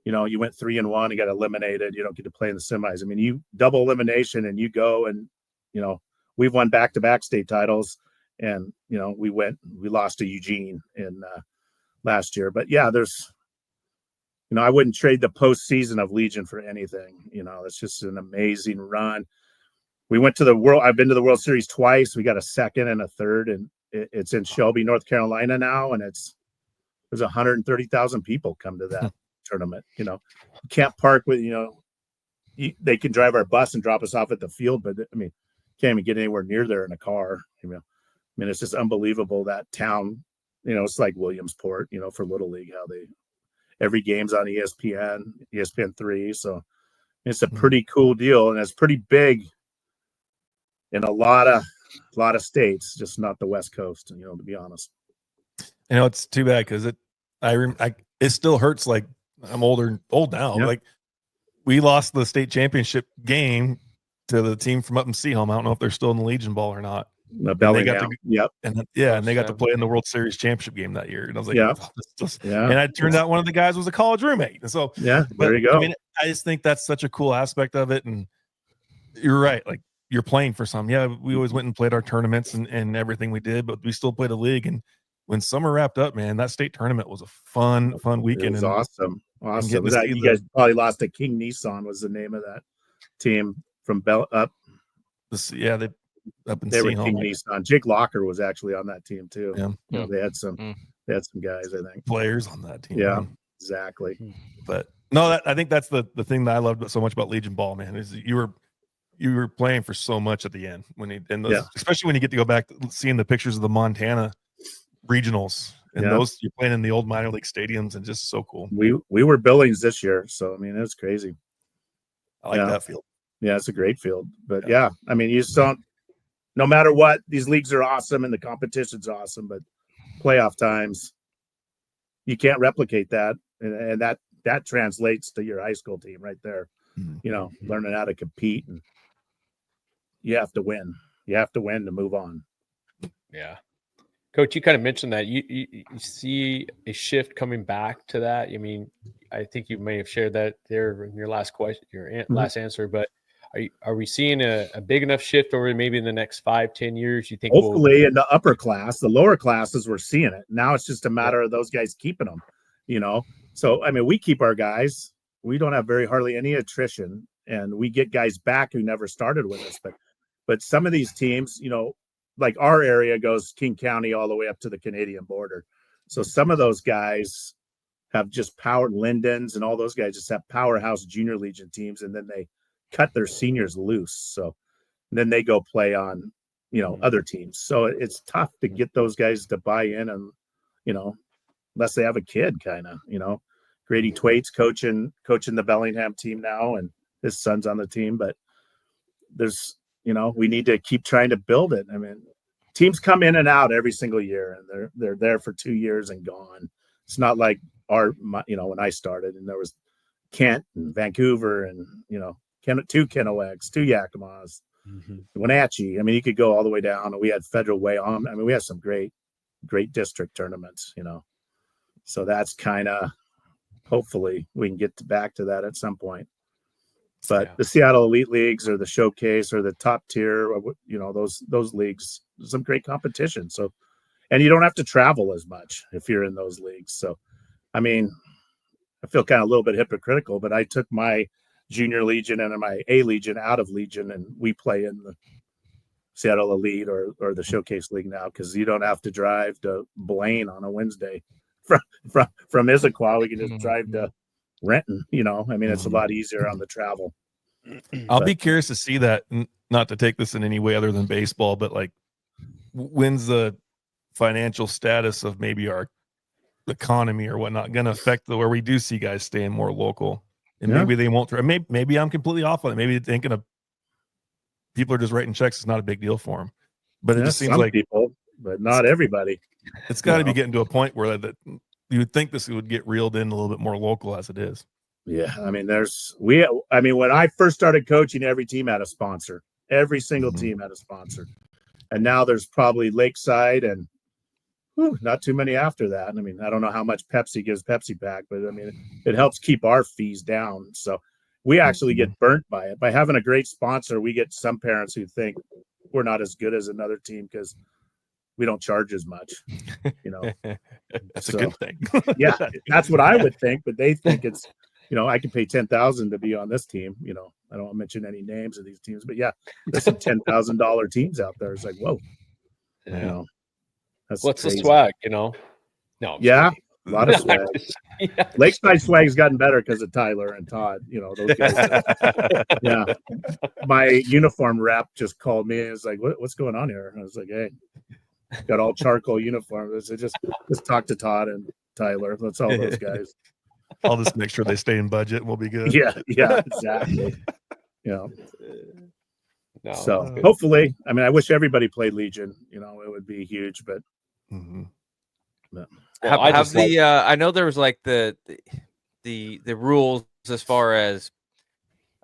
you went 3-1, you got eliminated, you don't get to play in the semis. I mean, you double elimination and you go and, we've won back-to-back state titles, and, we lost to Eugene in last year. But yeah, there's, I wouldn't trade the postseason of Legion for anything. It's just an amazing run. We went to I've been to the World Series twice. We got a second and a third, and it's in Shelby, North Carolina now. And there's 130,000 people come to that tournament. You can't park with, they can drive our bus and drop us off at the field, but I mean, can't even get anywhere near there in a car. I mean, it's just unbelievable, that town, it's like Williamsport, for Little League, how every game's on ESPN3. So it's a pretty cool deal, and it's pretty big in a lot of states, just not the West Coast, to be honest. It's too bad because it still hurts. Like, I'm old now. Yep. Like, we lost the state championship game to the team from up in Seaholm. I don't know if they're still in the Legion Ball or not. Bellingham. Yep. And they got to play in the World Series championship game that year. And I was like, Yeah. And it turned out one of the guys was a college roommate. And so, there you go. I mean, I just think that's such a cool aspect of it. And you're right. Like, you're playing for some. Yeah, we always went and played our tournaments and everything we did, but we still played a league. And when summer wrapped up, man, that state tournament was a fun weekend. It was awesome. You guys probably lost to King Nissan was the name of that team from up. They up in they were Seaholm. King Nissan. Jake Locker was actually on that team too. Yeah. They had some guys, I think. Players on that team. Yeah, man. exactly. But no, I think that's the thing that I loved so much about Legion Ball, man, is you were playing for so much at the end especially when you get to go back to seeing the pictures of the Montana regionals and those you're playing in the old minor league stadiums and just so cool. We were Billings this year, so I mean it's crazy. I like that field. Yeah, it's a great field. But I mean, you just don't. No matter what, these leagues are awesome and the competition's awesome, but playoff times, you can't replicate that, and that translates to your high school team right there. Mm-hmm. Learning how to compete, and you have to win. You have to win to move on. Yeah. Coach, you kind of mentioned that you see a shift coming back to that. I mean, I think you may have shared that there in your last question, last answer, but are we seeing a big enough shift over maybe in the next 5-10 years? You think hopefully in the upper class, the lower classes, we're seeing it. Now it's just a matter of those guys keeping them, So, I mean, we keep our guys. We don't have hardly any attrition, and we get guys back who never started with us. But some of these teams, like our area goes King County all the way up to the Canadian border. So some of those guys have just Lindens and all those guys just have powerhouse junior legion teams, and then they cut their seniors loose. So then they go play on, other teams. So it's tough to get those guys to buy in and, unless they have a kid kind of, Grady Twait's coaching the Bellingham team now, and his son's on the team, but there's, we need to keep trying to build it. I mean, teams come in and out every single year, and they're there for 2 years and gone. It's not like when I started and there was Kent and Vancouver and, 2 Kennewigs, 2 Yakimas, Wenatchee. I mean, you could go all the way down, and we had Federal Way on. I mean, we had some great district tournaments, So that's kind of, hopefully we can get back to that at some point. But the Seattle Elite Leagues or the Showcase or the top tier, those leagues, some great competition. So, and you don't have to travel as much if you're in those leagues. So, I mean, I feel kind of a little bit hypocritical, but I took my junior legion and my A legion out of legion, and we play in the Seattle Elite or the Showcase League now, because you don't have to drive to Blaine on a Wednesday from Issaquah. We can just drive to Renton. I mean, it's a lot easier on the travel. I'll be curious to see that. Not to take this in any way other than baseball, but like, when's the financial status of maybe our economy or whatnot going to affect where we do see guys staying more local? And maybe they won't. Maybe I'm completely off on it. Maybe thinking of people are just writing checks. It's not a big deal for them. But it just seems like people, but not everybody. It's got to be getting to a point where that you would think this would get reeled in a little bit more local as it is. Yeah, I mean, when I first started coaching, every team had a sponsor. Every single team had a sponsor, and now there's probably Lakeside and not too many after that. I mean, I don't know how much Pepsi gives Pepsi Pack, but I mean, it helps keep our fees down. So we actually get burnt by it. By having a great sponsor, we get some parents who think we're not as good as another team because we don't charge as much. That's a good thing. Yeah, that's what I would think, but they think it's, I can pay $10,000 to be on this team. I don't want to mention any names of these teams, but yeah, there's some $10,000 teams out there. It's like, whoa, that's what's crazy. the swag, No. Yeah, a lot of swag. Lakeside swag's gotten better because of Tyler and Todd. Those guys. Yeah, my uniform rep just called me and was like, "What's going on here?" And I was like, "Hey, got all charcoal uniform." So just talk to Todd and Tyler. That's all those guys. I'll just make sure they stay in budget. We'll be good. Yeah, exactly. No, so hopefully, I mean, I wish everybody played Legion. It would be huge, but. I know there was like the rules as far as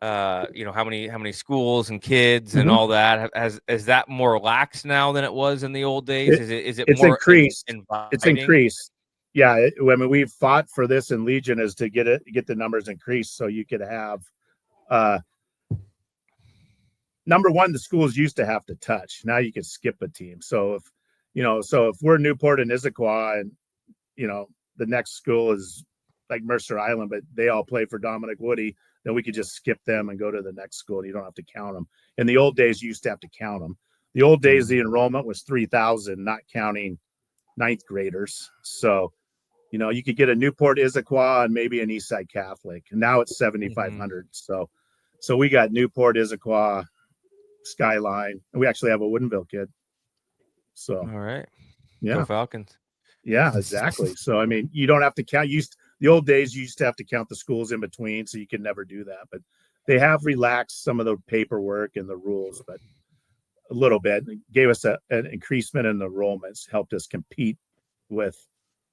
how many schools and kids and all that. Is that more lax now than it was in the old days? Is it it's more increased? inviting? It's increased. Yeah, I mean, we've fought for this in Legion is to get the numbers increased so you could have number one, the schools used to have to touch. Now you can skip a team. So if we're Newport and Issaquah and the next school is like Mercer Island, but they all play for Dominic Woody, then we could just skip them and go to the next school. And you don't have to count them. In the old days, you used to have to count them. The old days, the enrollment was 3,000, not counting ninth graders. So, you could get a Newport Issaquah and maybe an Eastside Catholic. And now it's 7,500. So we got Newport, Issaquah, Skyline, and we actually have a Woodinville kid. So, all right. Yeah. Go Falcons. Yeah, exactly. So, I mean, you don't have to count. The old days, you used to have to count the schools in between, so you could never do that. But they have relaxed some of the paperwork and the rules, but a little bit. It gave us an increasement in the enrollments, helped us compete with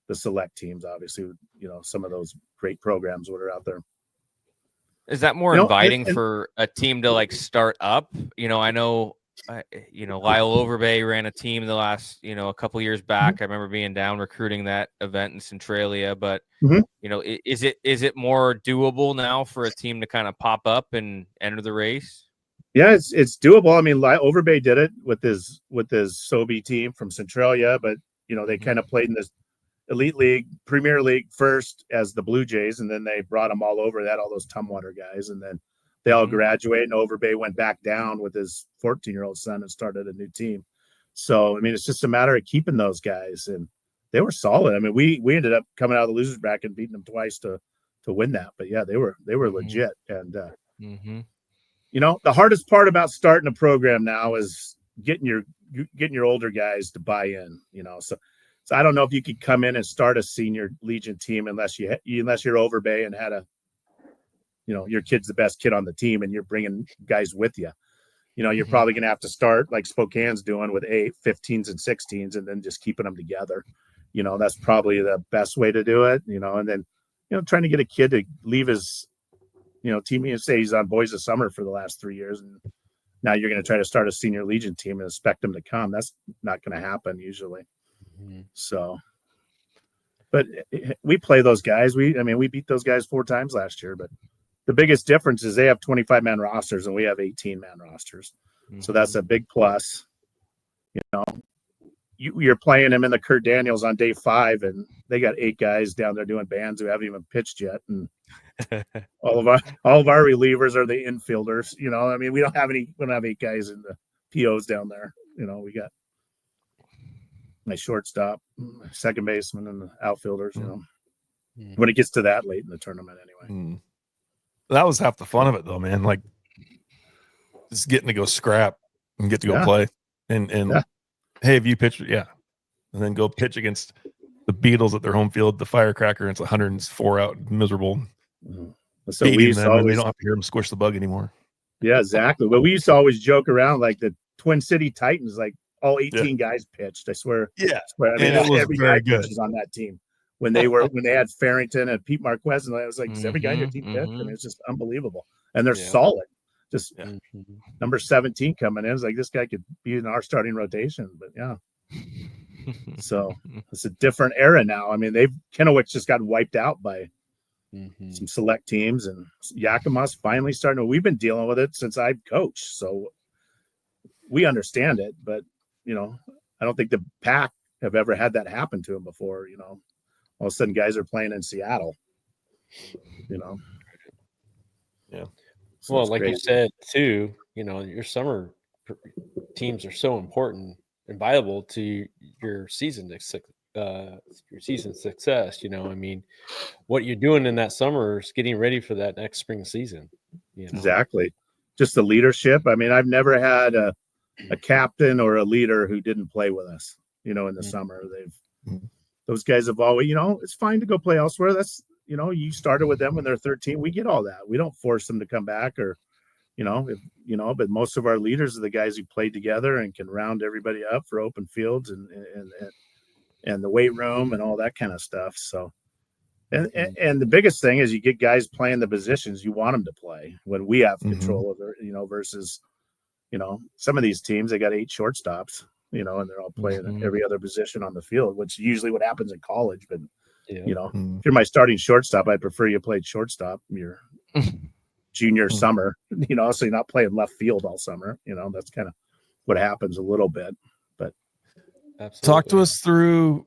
the select teams, obviously, some of those great programs that are out there. Is that more inviting for a team to like start up? I know Lyle Overbay ran a team the last, a couple years back. I remember being down recruiting that event in Centralia, but is it more doable now for a team to kind of pop up and enter the race? Yeah, it's doable. I mean, Overbay did it with his Sobe team from Centralia, but they kind of played in this Elite League, Premier League first as the Blue Jays, and then they brought them all over. They had all those Tumwater guys, and then they all graduated, and Overbay went back down with his 14-year-old son and started a new team. So, I mean, it's just a matter of keeping those guys, and they were solid. I mean, we ended up coming out of the losers bracket and beating them twice to win that. But yeah, they were legit. And the hardest part about starting a program now is getting your older guys to buy in. So I don't know if you could come in and start a senior Legion team unless you're Overbay and had your kid's the best kid on the team and you're bringing guys with you. You're probably going to have to start like Spokane's doing with 15s and 16s and then just keeping them together. That's probably the best way to do it, and then, trying to get a kid to leave his, team and say he's on Boys of Summer for the last 3 years. And now you're going to try to start a senior Legion team and expect them to come. That's not going to happen usually. So, but we play those guys. We beat those guys 4 times last year, but the biggest difference is they have 25-man rosters and we have 18-man rosters. So that's a big plus. You're playing them in the Kurt Daniels on day 5, and they got 8 guys down there doing bands who haven't even pitched yet. And all of our relievers are the infielders. I mean, we don't have 8 guys in the POs down there. We got my shortstop, second baseman, and the outfielders. When it gets to that late in the tournament, anyway. That was half the fun of it, though, man. Like just getting to go scrap and get to go play, and hey, have you pitched? Yeah, and then go pitch against the Beatles at their home field, the Firecracker, and it's 104 out, miserable. So we used to always, they don't have to hear them squish the bug anymore. Yeah, exactly. But we used to always joke around like the Twin City Titans, like all 18 guys pitched. I swear. Yeah, I mean, it was every very guy good on that team. When they had Farrington and Pete Marquez, and I was like, does every guy on your team pitch? I mean, it's just unbelievable. And they're solid. Just number 17 coming in is like, this guy could be in our starting rotation. But yeah. So it's a different era now. I mean, Kennewick just got wiped out by some select teams, and Yakima's finally starting. We've been dealing with it since I've coached. So we understand it, but I don't think the Pack have ever had that happen to them before. All of a sudden guys are playing in Seattle, Yeah. So well, like crazy. You said too, your summer teams are so important and viable to your season success. I mean, what you're doing in that summer is getting ready for that next spring season. Exactly. Just the leadership. I mean, I've never had a captain or a leader who didn't play with us, in the summer. Those guys have always, it's fine to go play elsewhere. That's, you started with them when they're 13. We get all that. We don't force them to come back or, but most of our leaders are the guys who played together and can round everybody up for open fields and the weight room and all that kind of stuff. So, And the biggest thing is you get guys playing the positions you want them to play when we have Mhm. control of it, versus, some of these teams, they got 8 shortstops, and they're all playing Mhm. every other position on the field, which is usually what happens in college. But, Yeah. Mhm. if you're my starting shortstop, I prefer you played shortstop your junior Mhm. summer, so you're not playing left field all summer. That's kind of what happens a little bit. But Absolutely. Talk to us through,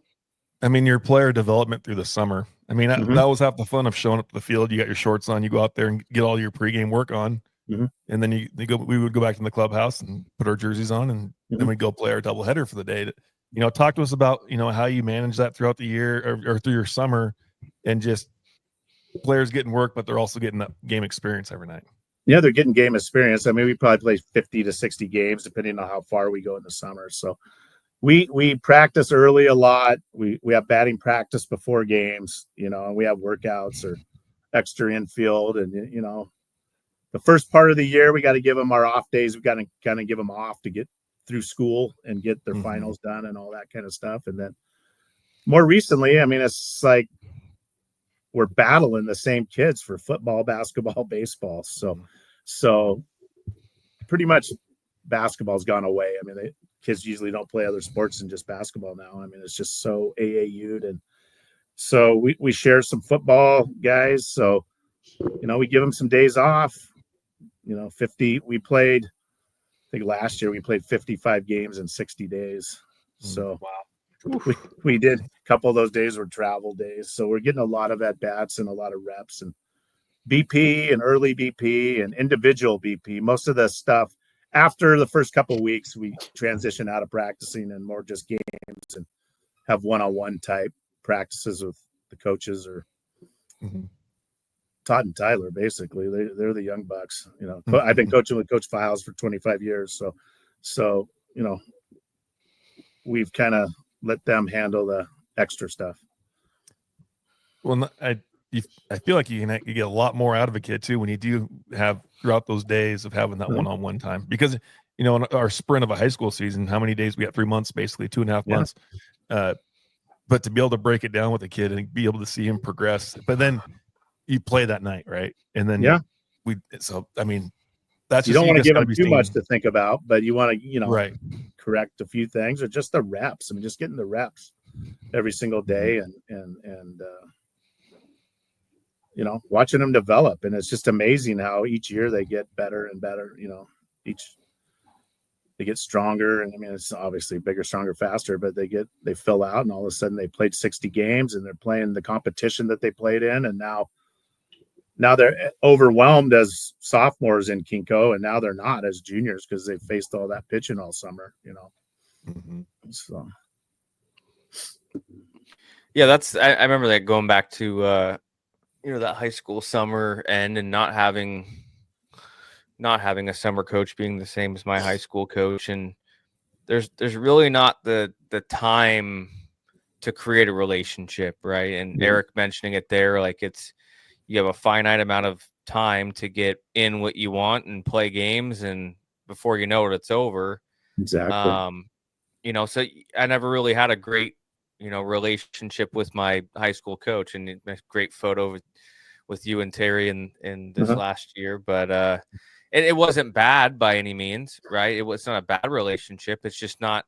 your player development through the summer. Mhm. That was half the fun of showing up to the field. You got your shorts on, you go out there and get all your pregame work on. Mhm. And then we would go back to the clubhouse and put our jerseys on, and then we'd go play our doubleheader for the day. Talk to us about, how you manage that throughout the year or through your summer, and just players getting work, but they're also getting that game experience every night. Yeah, they're getting game experience. We probably play 50 to 60 games, depending on how far we go in the summer. So we practice early a lot. We have batting practice before games, and we have workouts or extra infield. And, the first part of the year, we got to give them our off days. We got to kind of give them off to get through school and get their finals done and all that kind of stuff. And then more recently, it's like we're battling the same kids for football, basketball, baseball. So pretty much basketball's gone away. Kids usually don't play other sports than just basketball now. It's just so AAU'd. And so we share some football guys. So, we give them some days off, 50, we played, I think last year we played 55 games in 60 days. So wow. we did a couple of those days were travel days. So we're getting a lot of at bats and a lot of reps and BP and early BP and individual BP. Most of the stuff after the first couple of weeks, we transition out of practicing and more just games and have one-on-one type practices with the coaches or Todd and Tyler. Basically, they're the young bucks. I've been coaching with Coach Files for 25 years, so we've kind of let them handle the extra stuff. Well, I feel like you get a lot more out of a kid too when you do have throughout those days of having that one-on-one time, because in our sprint of a high school season, how many days we got? 3 months, basically 2.5 months. But to be able to break it down with a kid and be able to see him progress, but then you play that night, right? And then that's you just, don't want to give them too seeing much to think about, but you want to right. correct a few things or just the reps. Just getting the reps every single day and watching them develop. And it's just amazing how each year they get better and better. They get stronger, and it's obviously bigger, stronger, faster, but they fill out, and all of a sudden they played 60 games and they're playing the competition that they played in. And now they're overwhelmed as sophomores in Kinko, and now they're not as juniors because they faced all that pitching all summer, So Yeah, I remember that, going back to that high school summer end and not having a summer coach being the same as my high school coach, and there's really not the time to create a relationship, right? And Eric mentioning it there, like you have a finite amount of time to get in what you want and play games, and before you know it, it's over. Exactly. So I never really had a great relationship with my high school coach, and a great photo with you and Terry in this last year, but it wasn't bad by any means, right? It's not a bad relationship. It's just not,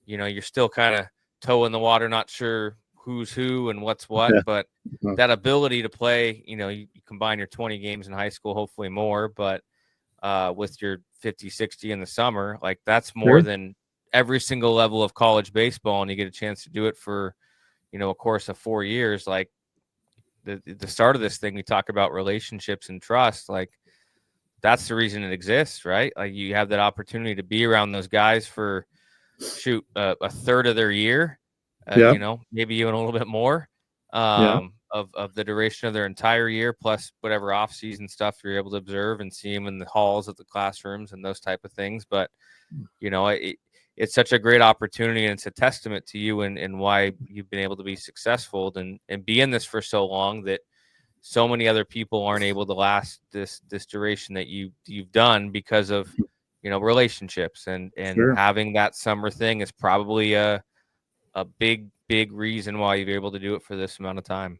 you're still kind of toe in the water, not sure who's who and what's what, but that ability to play, you combine your 20 games in high school, hopefully more, but with your 50, 60 in the summer, like that's more than every single level of college baseball. And you get a chance to do it for, a course of 4 years. Like the start of this thing, we talk about relationships and trust. Like that's the reason it exists, right? Like you have that opportunity to be around those guys for a third of their year, maybe even a little bit more of the duration of their entire year, plus whatever off-season stuff you're able to observe and see them in the halls of the classrooms and those type of things. But it's such a great opportunity, and it's a testament to you and why you've been able to be successful and be in this for so long, that so many other people aren't able to last this duration that you've done because of relationships, and having that summer thing is probably a big reason why you're able to do it for this amount of time.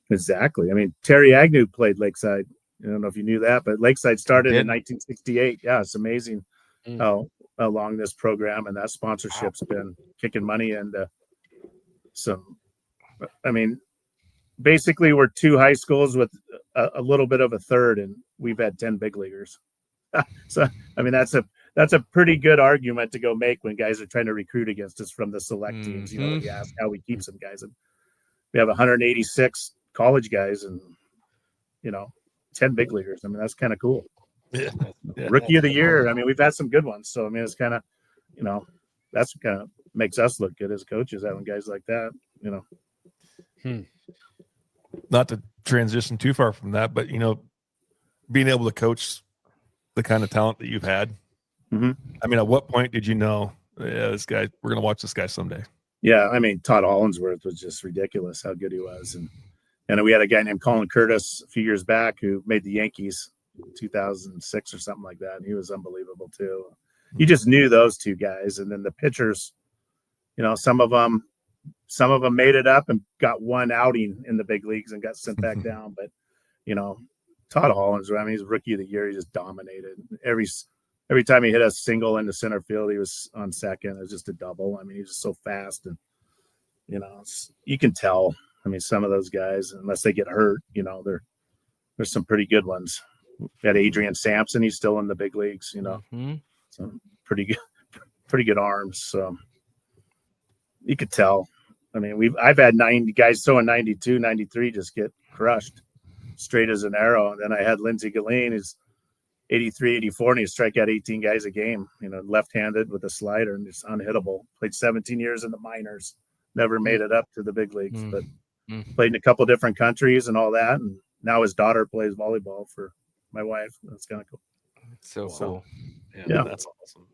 Exactly. I mean, Terry Agnew played Lakeside. I don't know if you knew that, but Lakeside started in 1968. Yeah, it's amazing how long this program and that sponsorship's been kicking money into some. I mean, basically, we're 2 high schools with a little bit of a third, and we've had 10 big leaguers. So, I mean, that's a pretty good argument to go make when guys are trying to recruit against us from the select teams. You know, when you ask how we keep some guys, and we have 186 college guys, and 10 big leaguers. I mean, that's kind of cool. Yeah. Rookie of the year. I mean, we've had some good ones. So, I mean, it's kind of, that's what kind of makes us look good as coaches, having guys like that, Not to transition too far from that, but, being able to coach the kind of talent that you've had. Mm-hmm. I mean, at what point did you know, this guy, we're going to watch this guy someday? Yeah. I mean, Todd Hollinsworth was just ridiculous how good he was. And we had a guy named Colin Curtis a few years back who made the Yankees in 2006 or something like that. And he was unbelievable too. You just knew those 2 guys. And then the pitchers, some of them made it up and got one outing in the big leagues and got sent back down. But, Todd Hollinsworth, I mean, he's rookie of the year. He just dominated. Every time he hit a single into center field, he was on second. It was just a double. I mean, he's just so fast. And, you can tell. I mean, some of those guys, unless they get hurt, there's some pretty good ones. We had Adrian Sampson. He's still in the big leagues, some pretty good arms. So you could tell. I mean, I've had 90 guys throwing 92, 93 just get crushed straight as an arrow. And then I had Lindsey Galeen, who's 83, 84, and he strike out 18 guys a game, left-handed with a slider and just unhittable. Played 17 years in the minors, never made it up to the big leagues, but played in a couple different countries and all that. And now his daughter plays volleyball for my wife. That's kind of cool. So cool. Yeah, that's awesome.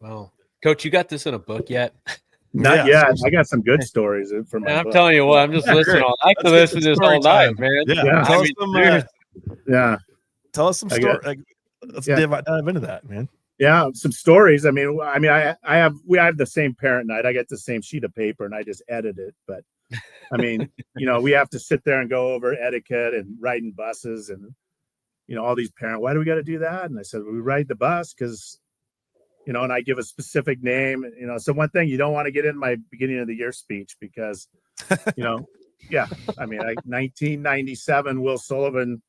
Well, Coach, you got this in a book yet? Not yet. I got some good stories from my book. Telling you what, I'm just listening. I could listen to this all night, man. Tell us some stories. Let's dive into that, man. Yeah, some stories. I mean, we have the same parent night. I get the same sheet of paper and I just edit it. But I mean, we have to sit there and go over etiquette and riding buses and all these parents. Why do we got to do that? And I said, we ride the bus because and I give a specific name. So one thing, you don't want to get in my beginning of the year speech because yeah. I mean, 1997, Will Sullivan,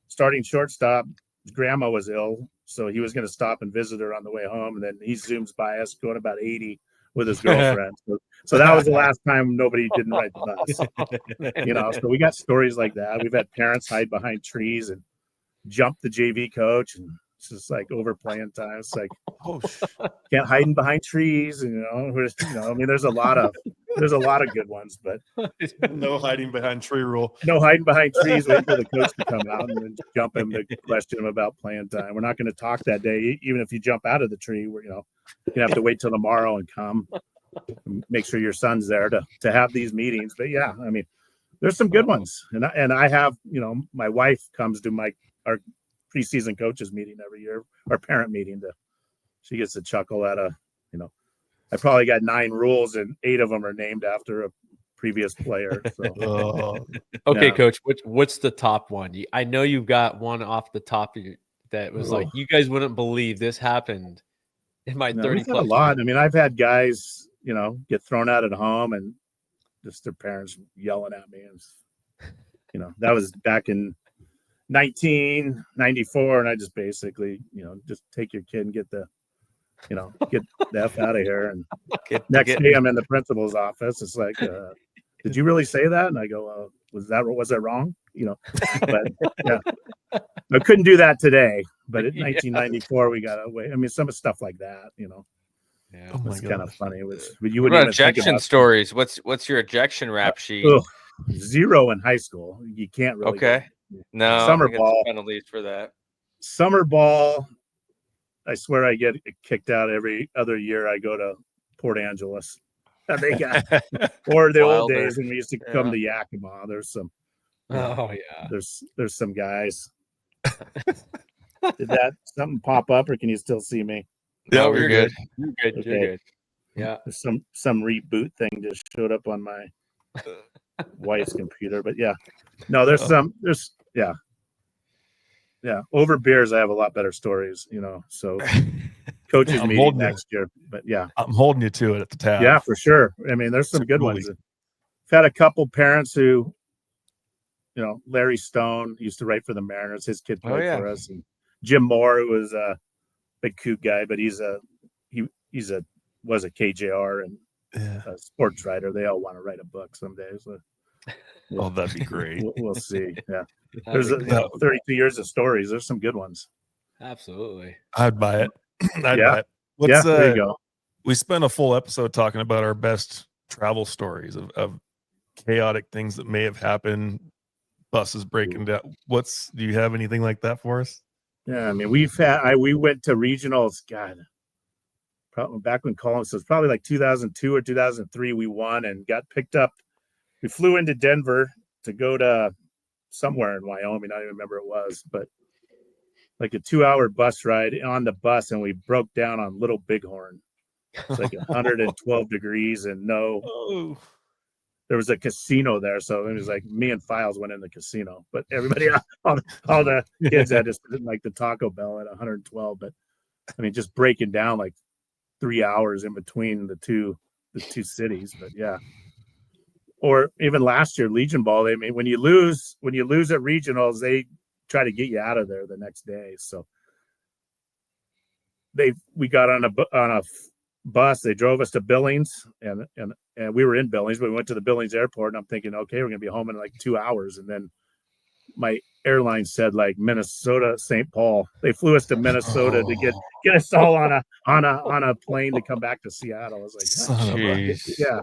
starting shortstop, his grandma was ill. So he was going to stop and visit her on the way home. And then he zooms by us going about 80 with his girlfriend. So that was the last time nobody didn't ride the bus. So we got stories like that. We've had parents hide behind trees and jump the JV coach. And it's just like overplaying time. It's like, can't hide in behind trees. I mean, there's a lot of good ones, but no hiding behind tree rule. No hiding behind trees, waiting for the coach to come out and then jump him to question him about playing time. We're not going to talk that day, even if you jump out of the tree. You have to wait till tomorrow and come. And make sure your son's there to have these meetings. But yeah, I mean, there's some good ones, and I have my wife comes to our preseason coaches meeting every year, our parent meeting. She gets a chuckle out of I probably got 9 rules and 8 of them are named after a previous player. So. Okay, Coach, what's the top one? I know you've got one off the top that was like, you guys wouldn't believe this happened in my 30 plus. A lot. I mean, I've had guys, get thrown out at home and just their parents yelling at me. And, that was back in 1994. And I just basically, just take your kid and get the F out of here. And next day I'm in the principal's office. It's like, did you really say that? And I go, was that wrong? But yeah, I couldn't do that today. But in 1994, we got away. I mean, some of stuff like that, Yeah, it's kind of funny. But you wouldn't even ejection stories. What's your ejection rap sheet? 0 in high school. You can't really. Okay. No. Summer ball penalties for that. Summer ball. I swear I get kicked out every other year I go to Port Angeles. They got or the old days when we used to come to Yakima. There's some there's some guys. Did that something pop up or can you still see me? Yeah, we're good. You're good. Okay. You're good. Yeah. There's some reboot thing just showed up on my wife's computer. But yeah, no, there's over beers. I have a lot better stories, so coaches I'm meeting holding you. next year, but yeah, I'm holding you to it at the tab. yeah, for sure. I mean, there's some good ones. I've had a couple parents who, Larry Stone used to write for the Mariners. His kid played for us, and Jim Moore, who was a big coot guy, but was a KJR and a sports writer. They all want to write a book someday. So, that'd be great. We'll see. Yeah, there's 32 years of stories. There's some good ones. Absolutely, I'd buy it. Buy it. There you go. We spent a full episode talking about our best travel stories of chaotic things that may have happened. Buses breaking down. Do you have anything like that for us? Yeah, I mean, we went to regionals. God, probably back when Columbus was probably like 2002 or 2003. We won and got picked up. We flew into Denver to go to somewhere in Wyoming. I don't even remember it was, but like a 2-hour bus ride on the bus, and we broke down on Little Bighorn. It's like 112 degrees and there was a casino there, so it was like me and Files went in the casino, but everybody, all the kids had to sit in like the Taco Bell at 112. But I mean, just breaking down like 3 hours in between the two cities. But yeah, or even last year Legion Ball. I mean, when you lose at regionals, they try to get you out of there the next day. So we got on a bus. They drove us to Billings, and we were in Billings, but we went to the Billings airport, and I'm thinking, okay, we're gonna be home in like 2 hours. And then my airline said like Minnesota, St. Paul. They flew us to Minnesota to get us all on a plane to come back to Seattle. I was like, yeah.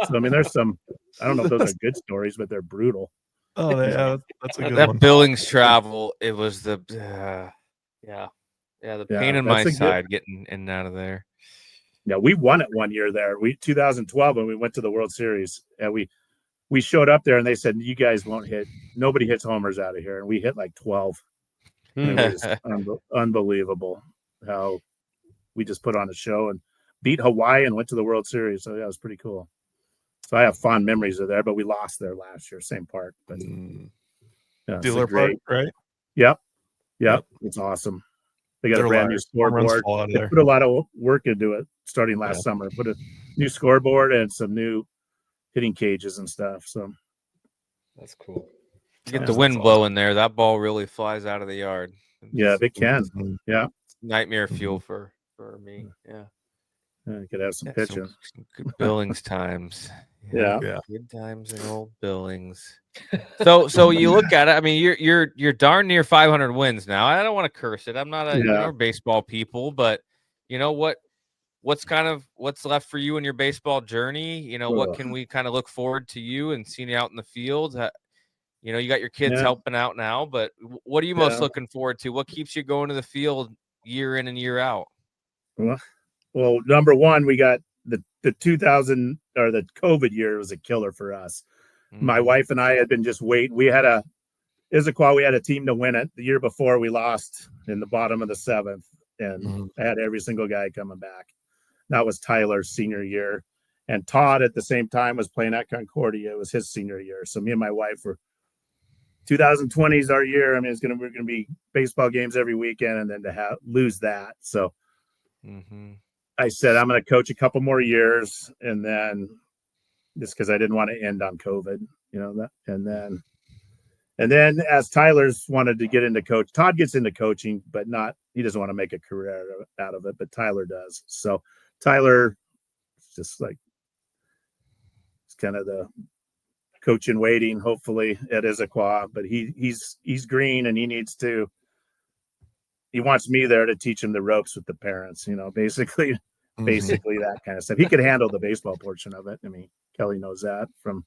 So I mean, there's some. I don't know if those are good stories, but they're brutal. Oh, that's a good that one. Billings travel. It was the pain in my side getting in and out of there. Yeah, we won it one year there. 2012 when we went to the World Series, and we showed up there, and they said, "You guys won't hit. Nobody hits homers out of here," and we hit like 12. And it was unbelievable how we just put on a show and beat Hawaii and went to the World Series. So yeah, it was pretty cool. So I have fond memories of there, but we lost there last year, same park. But Dealer Park, right? Yep. It's awesome. They got a brand new scoreboard. They put a lot of work into it starting last summer. Put a new scoreboard and some new hitting cages and stuff. So that's cool. You get the wind blowing there. That ball really flies out of the yard. Yeah, it can. Yeah. Nightmare fuel for me. Yeah. You could have some pitching. Some good Billings times. Yeah. Good times in old Billings. So you look at it. I mean, you're darn near 500 wins now. I don't want to curse it. I'm not a baseball people, but you know what's left for you in your baseball journey? You know, what can we kind of look forward to you and seeing you out in the field? You know, you got your kids helping out now, but what are you most looking forward to? What keeps you going to the field year in and year out? Well, number one, we got the 2000 or the COVID year was a killer for us. My wife and I had been just waiting. We had Issaquah, we had a team to win it. The year before we lost in the bottom of the 7th, and I had every single guy coming back. That was Tyler's senior year. And Todd at the same time was playing at Concordia. It was his senior year. So me and my wife were 2020 is our year. I mean, we're going to be baseball games every weekend, and then to lose that. So I said, I'm going to coach a couple more years, and then just because I didn't want to end on COVID, and then as Tyler's wanted to get into coach, Todd gets into coaching, but he doesn't want to make a career out of it, but Tyler does. So Tyler just like, it's kind of the coach in waiting, hopefully at Issaquah, but he's green, and he wants me there to teach him the ropes with the parents, basically that kind of stuff. He could handle the baseball portion of it. I mean, Kelly knows that from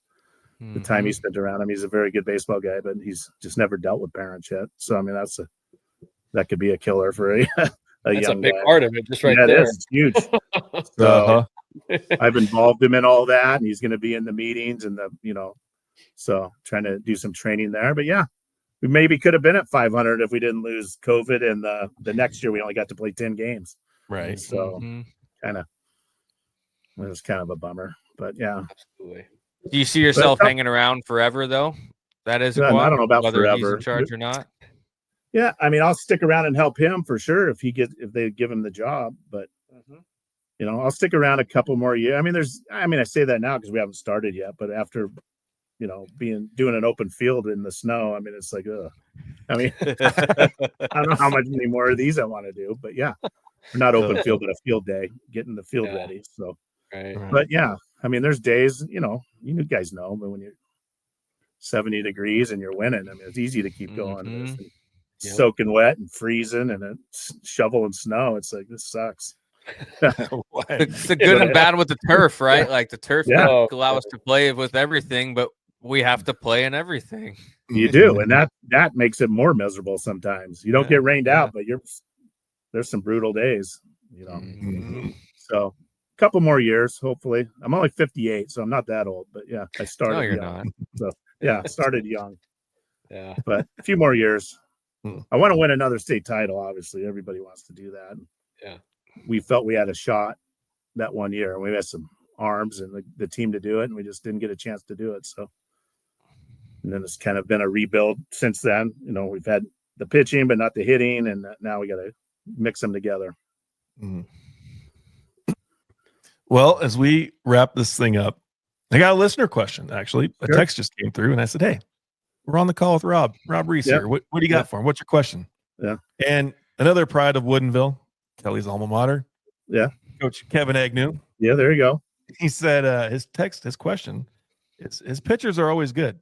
the time he spent around him. He's a very good baseball guy, but he's just never dealt with parents yet. So, I mean, that could be a killer for a that's young a big guy. part of it, just right there. It is. It's huge. So I've involved him in all that, and he's going to be in the meetings and so trying to do some training there. But yeah, we maybe could have been at 500 if we didn't lose COVID, and the next year we only got to play 10 games. Right. So it was kind of a bummer, but yeah. Absolutely. Do you see yourself hanging around forever, though? That is, I don't know about whether he's forever. in charge or not. Yeah, I mean, I'll stick around and help him for sure if they give him the job. But I'll stick around a couple more years. I mean, I say that now because we haven't started yet. But after doing an open field in the snow, I mean, it's like, ugh. I mean, I don't know how many more of these I want to do, but yeah, not open field, but a field day, getting the field ready. So, but yeah, I mean, there's days, you guys know, but when you're 70 degrees and you're winning, I mean, it's easy to keep going. Soaking wet and freezing and it's shoveling snow. It's like, this sucks. It's the good and bad with the turf, right? Like the turf allow us to play with everything, but we have to play in everything. You do, and that makes it more miserable sometimes. You don't get rained out, but there's some brutal days, So a couple more years, hopefully. I'm only 58, so I'm not that old, but yeah, I started No, you're young. not. So yeah, started young. Yeah. But a few more years. I want to win another state title, obviously. Everybody wants to do that. Yeah. We felt we had a shot that one year. We had some arms and the team to do it, and we just didn't get a chance to do it. So, and then it's kind of been a rebuild since then. We've had the pitching, but not the hitting, and now we got to mix them together. Well, as we wrap this thing up, I got a listener question. Actually, a text just came through, and I said, "Hey, we're on the call with Rob Reese here. What do you got for him? What's your question?" Yeah. And another pride of Woodinville, Kelly's alma mater. Yeah. Coach Kevin Agnew. Yeah, there you go. He said his question is his pitchers are always good.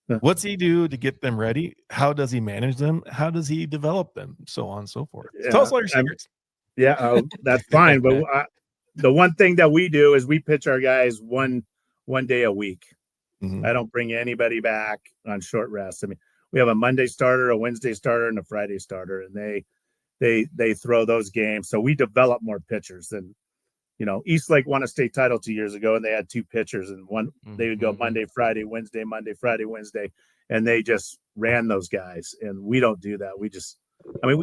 Yeah. What's he do to get them ready? How does he manage them? How does he develop them? So on and so forth. Yeah. Tell us all your secrets. That's fine. But the one thing that we do is we pitch our guys one day a week. I don't bring anybody back on short rest. I mean, we have a Monday starter, a Wednesday starter, and a Friday starter, and they throw those games. So we develop more pitchers than, East Lake won a state title 2 years ago, and they had two pitchers, and they would go Monday, Friday, Wednesday, Monday, Friday, Wednesday, and they just ran those guys. And we don't do that. We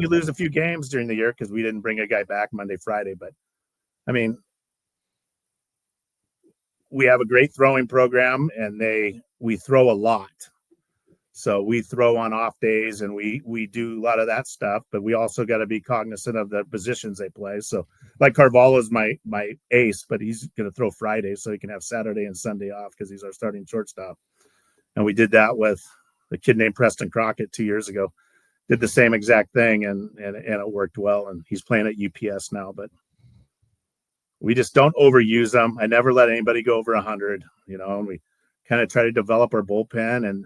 lose a few games during the year because we didn't bring a guy back Monday, Friday, but I mean, we have a great throwing program, and we throw a lot. So we throw on off days, and we do a lot of that stuff, but we also got to be cognizant of the positions they play. So like Carvalho's my ace, but he's going to throw Friday so he can have Saturday and Sunday off because he's our starting shortstop. And we did that with a kid named Preston Crockett 2 years ago. Did the same exact thing, and it worked well. And he's playing at UPS now, but we just don't overuse them. I never let anybody go over 100, and we kind of try to develop our bullpen, and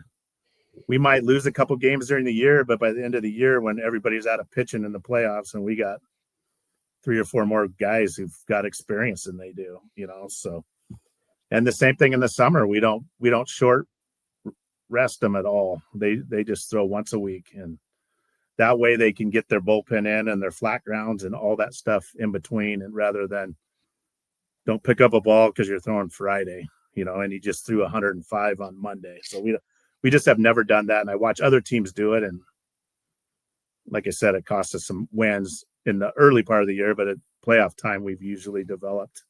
we might lose a couple games during the year, but by the end of the year, when everybody's out of pitching in the playoffs and we got 3 or 4 more guys who've got experience than they do, so, and the same thing in the summer, we don't short rest them at all. They just throw once a week, and that way they can get their bullpen in and their flat grounds and all that stuff in between. And rather than don't pick up a ball because you're throwing Friday, and you just threw 105 on Monday. So we just have never done that. And I watch other teams do it. And like I said, it cost us some wins in the early part of the year, but at playoff time, we've usually developed,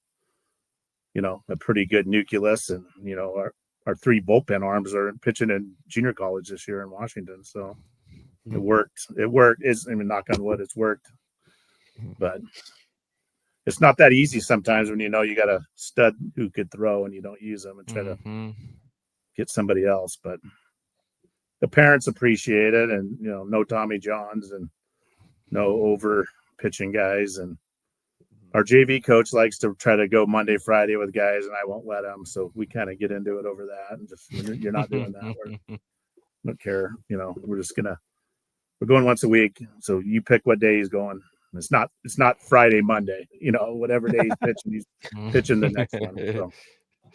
a pretty good nucleus. And, our 3 bullpen arms are pitching in junior college this year in Washington. So it worked. Knock on wood, it's worked. But it's not that easy sometimes when you got a stud who could throw and you don't use them and try to get somebody else. But the parents appreciate it, and no Tommy Johns and no over pitching guys. And our JV coach likes to try to go Monday, Friday with guys, and I won't let him. So we kind of get into it over that, and just you're not doing that. I don't care. We're going once a week, so you pick what day he's going. It's not Friday, Monday, whatever day he's pitching the next one. So,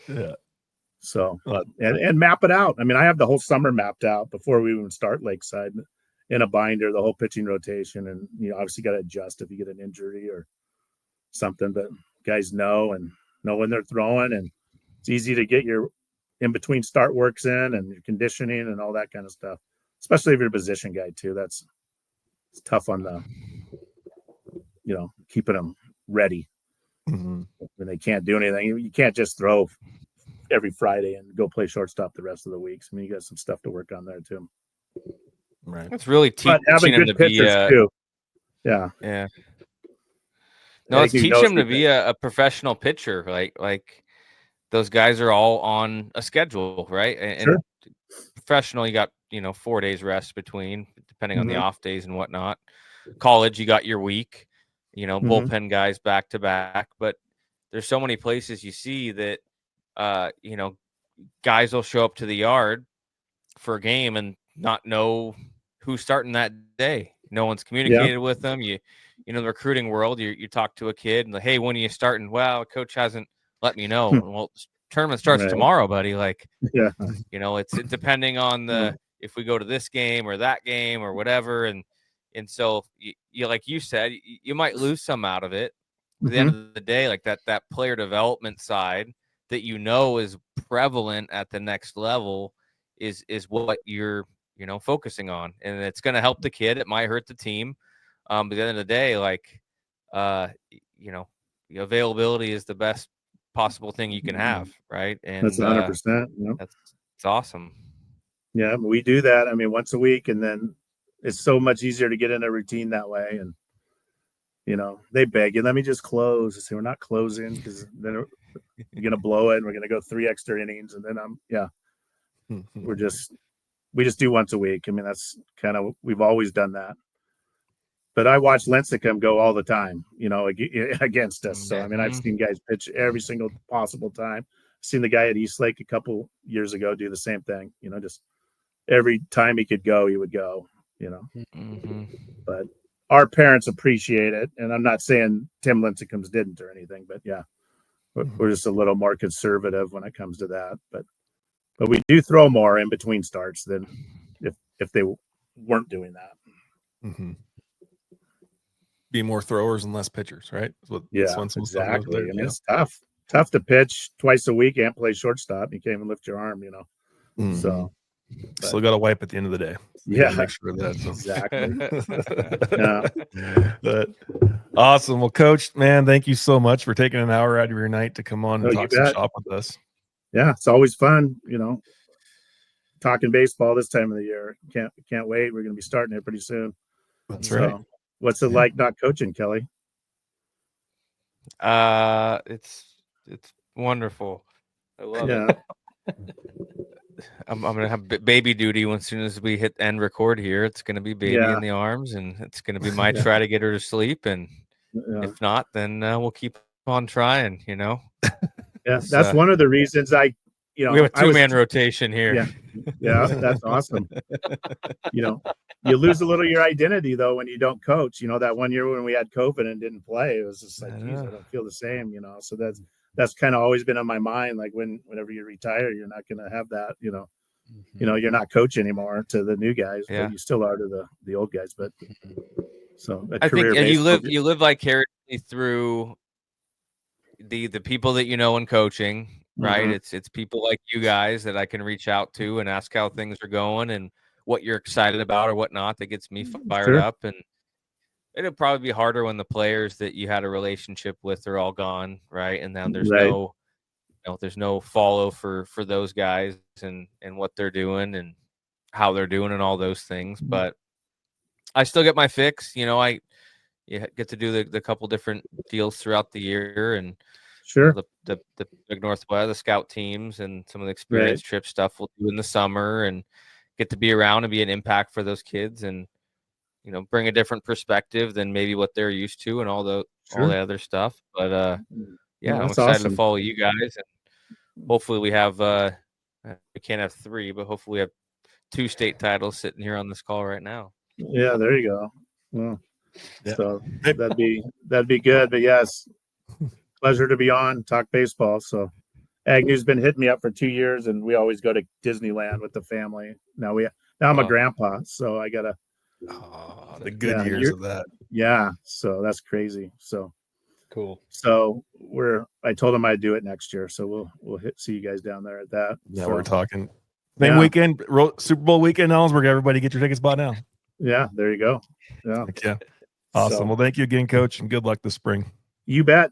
yeah. So, and map it out. I mean, I have the whole summer mapped out before we even start Lakeside in a binder, the whole pitching rotation. And, obviously got to adjust if you get an injury or something, but guys know when they're throwing, and it's easy to get your in between start works in and your conditioning and all that kind of stuff, especially if you're a position guy too. It's tough on the, keeping them ready when they can't do anything. You can't just throw every Friday and go play shortstop the rest of the weeks. I mean, you got some stuff to work on there too. Right. It's really But having teaching him good to be pitchers too. Yeah. yeah. No, it's Agnew teaching knows him to me. be a professional pitcher. Like those guys are all on a schedule, right? Sure. And professional, you got 4 days rest between, depending on the Mhm. off days and whatnot. College, you got your week, Mhm. bullpen guys back to back. But there's so many places you see that guys will show up to the yard for a game and not know who's starting that day. No one's communicated with them. The recruiting world, you talk to a kid and like, hey, when are you starting? Well, coach hasn't let me know. Well, tournament starts Right. tomorrow, buddy. Like, Yeah. it's depending on if we go to this game or that game or whatever. And so you like you said, you might lose some out of it. At the end of the day, like that player development side that is prevalent at the next level is what you're focusing on, and it's going to help the kid. It might hurt the team, but at the end of the day, like the availability is the best possible thing you can have, right? And That's 100%. Yep. it's awesome. Yeah, we do that. I mean, once a week, and then it's so much easier to get in a routine that way. And they beg you, let me just close. I say, we're not closing because then you're gonna blow it, and we're gonna go 3 extra innings, and then we just do once a week. I mean, that's kind of, we've always done that. But I watch Lincecum go all the time, against us. So I mean, I've seen guys pitch every single possible time. I've seen the guy at Eastlake a couple years ago do the same thing. Just every time he could go, he would go. But our parents appreciate it, and I'm not saying Tim Lincecum's didn't or anything, but yeah, we're just a little more conservative when it comes to that. But we do throw more in between starts than if they weren't doing that. Mm-hmm. Be more throwers and less pitchers, right? Exactly. I mean, it's tough to pitch twice a week and play shortstop. You can't even lift your arm, Mm-hmm. So still got to wipe at the end of the day. Make sure of that. So. Exactly. But awesome. Well, Coach, man, thank you so much for taking an hour out of your night to come on and talk some shop with us. Yeah, it's always fun, talking baseball this time of the year. Can't wait. We're going to be starting it pretty soon. That's right. What's it like not coaching, Kelly? It's wonderful. I love it. I'm gonna have baby duty as soon as we hit end record here. It's gonna be baby in the arms, and it's gonna be my try to get her to sleep. And if not, then we'll keep on trying. Yeah, that's one of the reasons we have a 2-man rotation here. Yeah, that's awesome. You lose a little of your identity though when you don't coach. That one year when we had COVID and didn't play, it was just like, geez, I don't feel the same. So that's kind of always been on my mind. Like whenever you retire, you're not going to have that. You're not coach anymore to the new guys, but you still are to the old guys. But so I think you live vicariously through the people that in coaching. Right. It's people like you guys that I can reach out to and ask how things are going and what you're excited about or whatnot. That gets me fired up. And it'll probably be harder when the players that you had a relationship with are all gone. Right. And now there's there's no follow for those guys and what they're doing and how they're doing and all those things. But I still get my fix. I get to do the couple different deals throughout the year and the Big Northwest, the scout teams, and some of the experience trip stuff we'll do in the summer, and get to be around and be an impact for those kids, and bring a different perspective than maybe what they're used to, and all the other stuff. But I'm excited to follow you guys, and hopefully we have we can't have 3, but hopefully we have 2 state titles sitting here on this call right now. Yeah, there you go. Well, so that'd be good. But yes, pleasure to be on, talk baseball. So Agnew's been hitting me up for 2 years, and we always go to Disneyland with the family. Now I'm a grandpa, so I gotta the good years of that. Yeah, so that's crazy. So cool. So I told him I'd do it next year, so we'll see you guys down there at that. Yeah, we're talking same weekend, Super Bowl weekend, Ellensburg. Everybody get your tickets bought now. Yeah, there you go. Yeah. Awesome. Well, thank you again, Coach, and good luck this spring. You bet.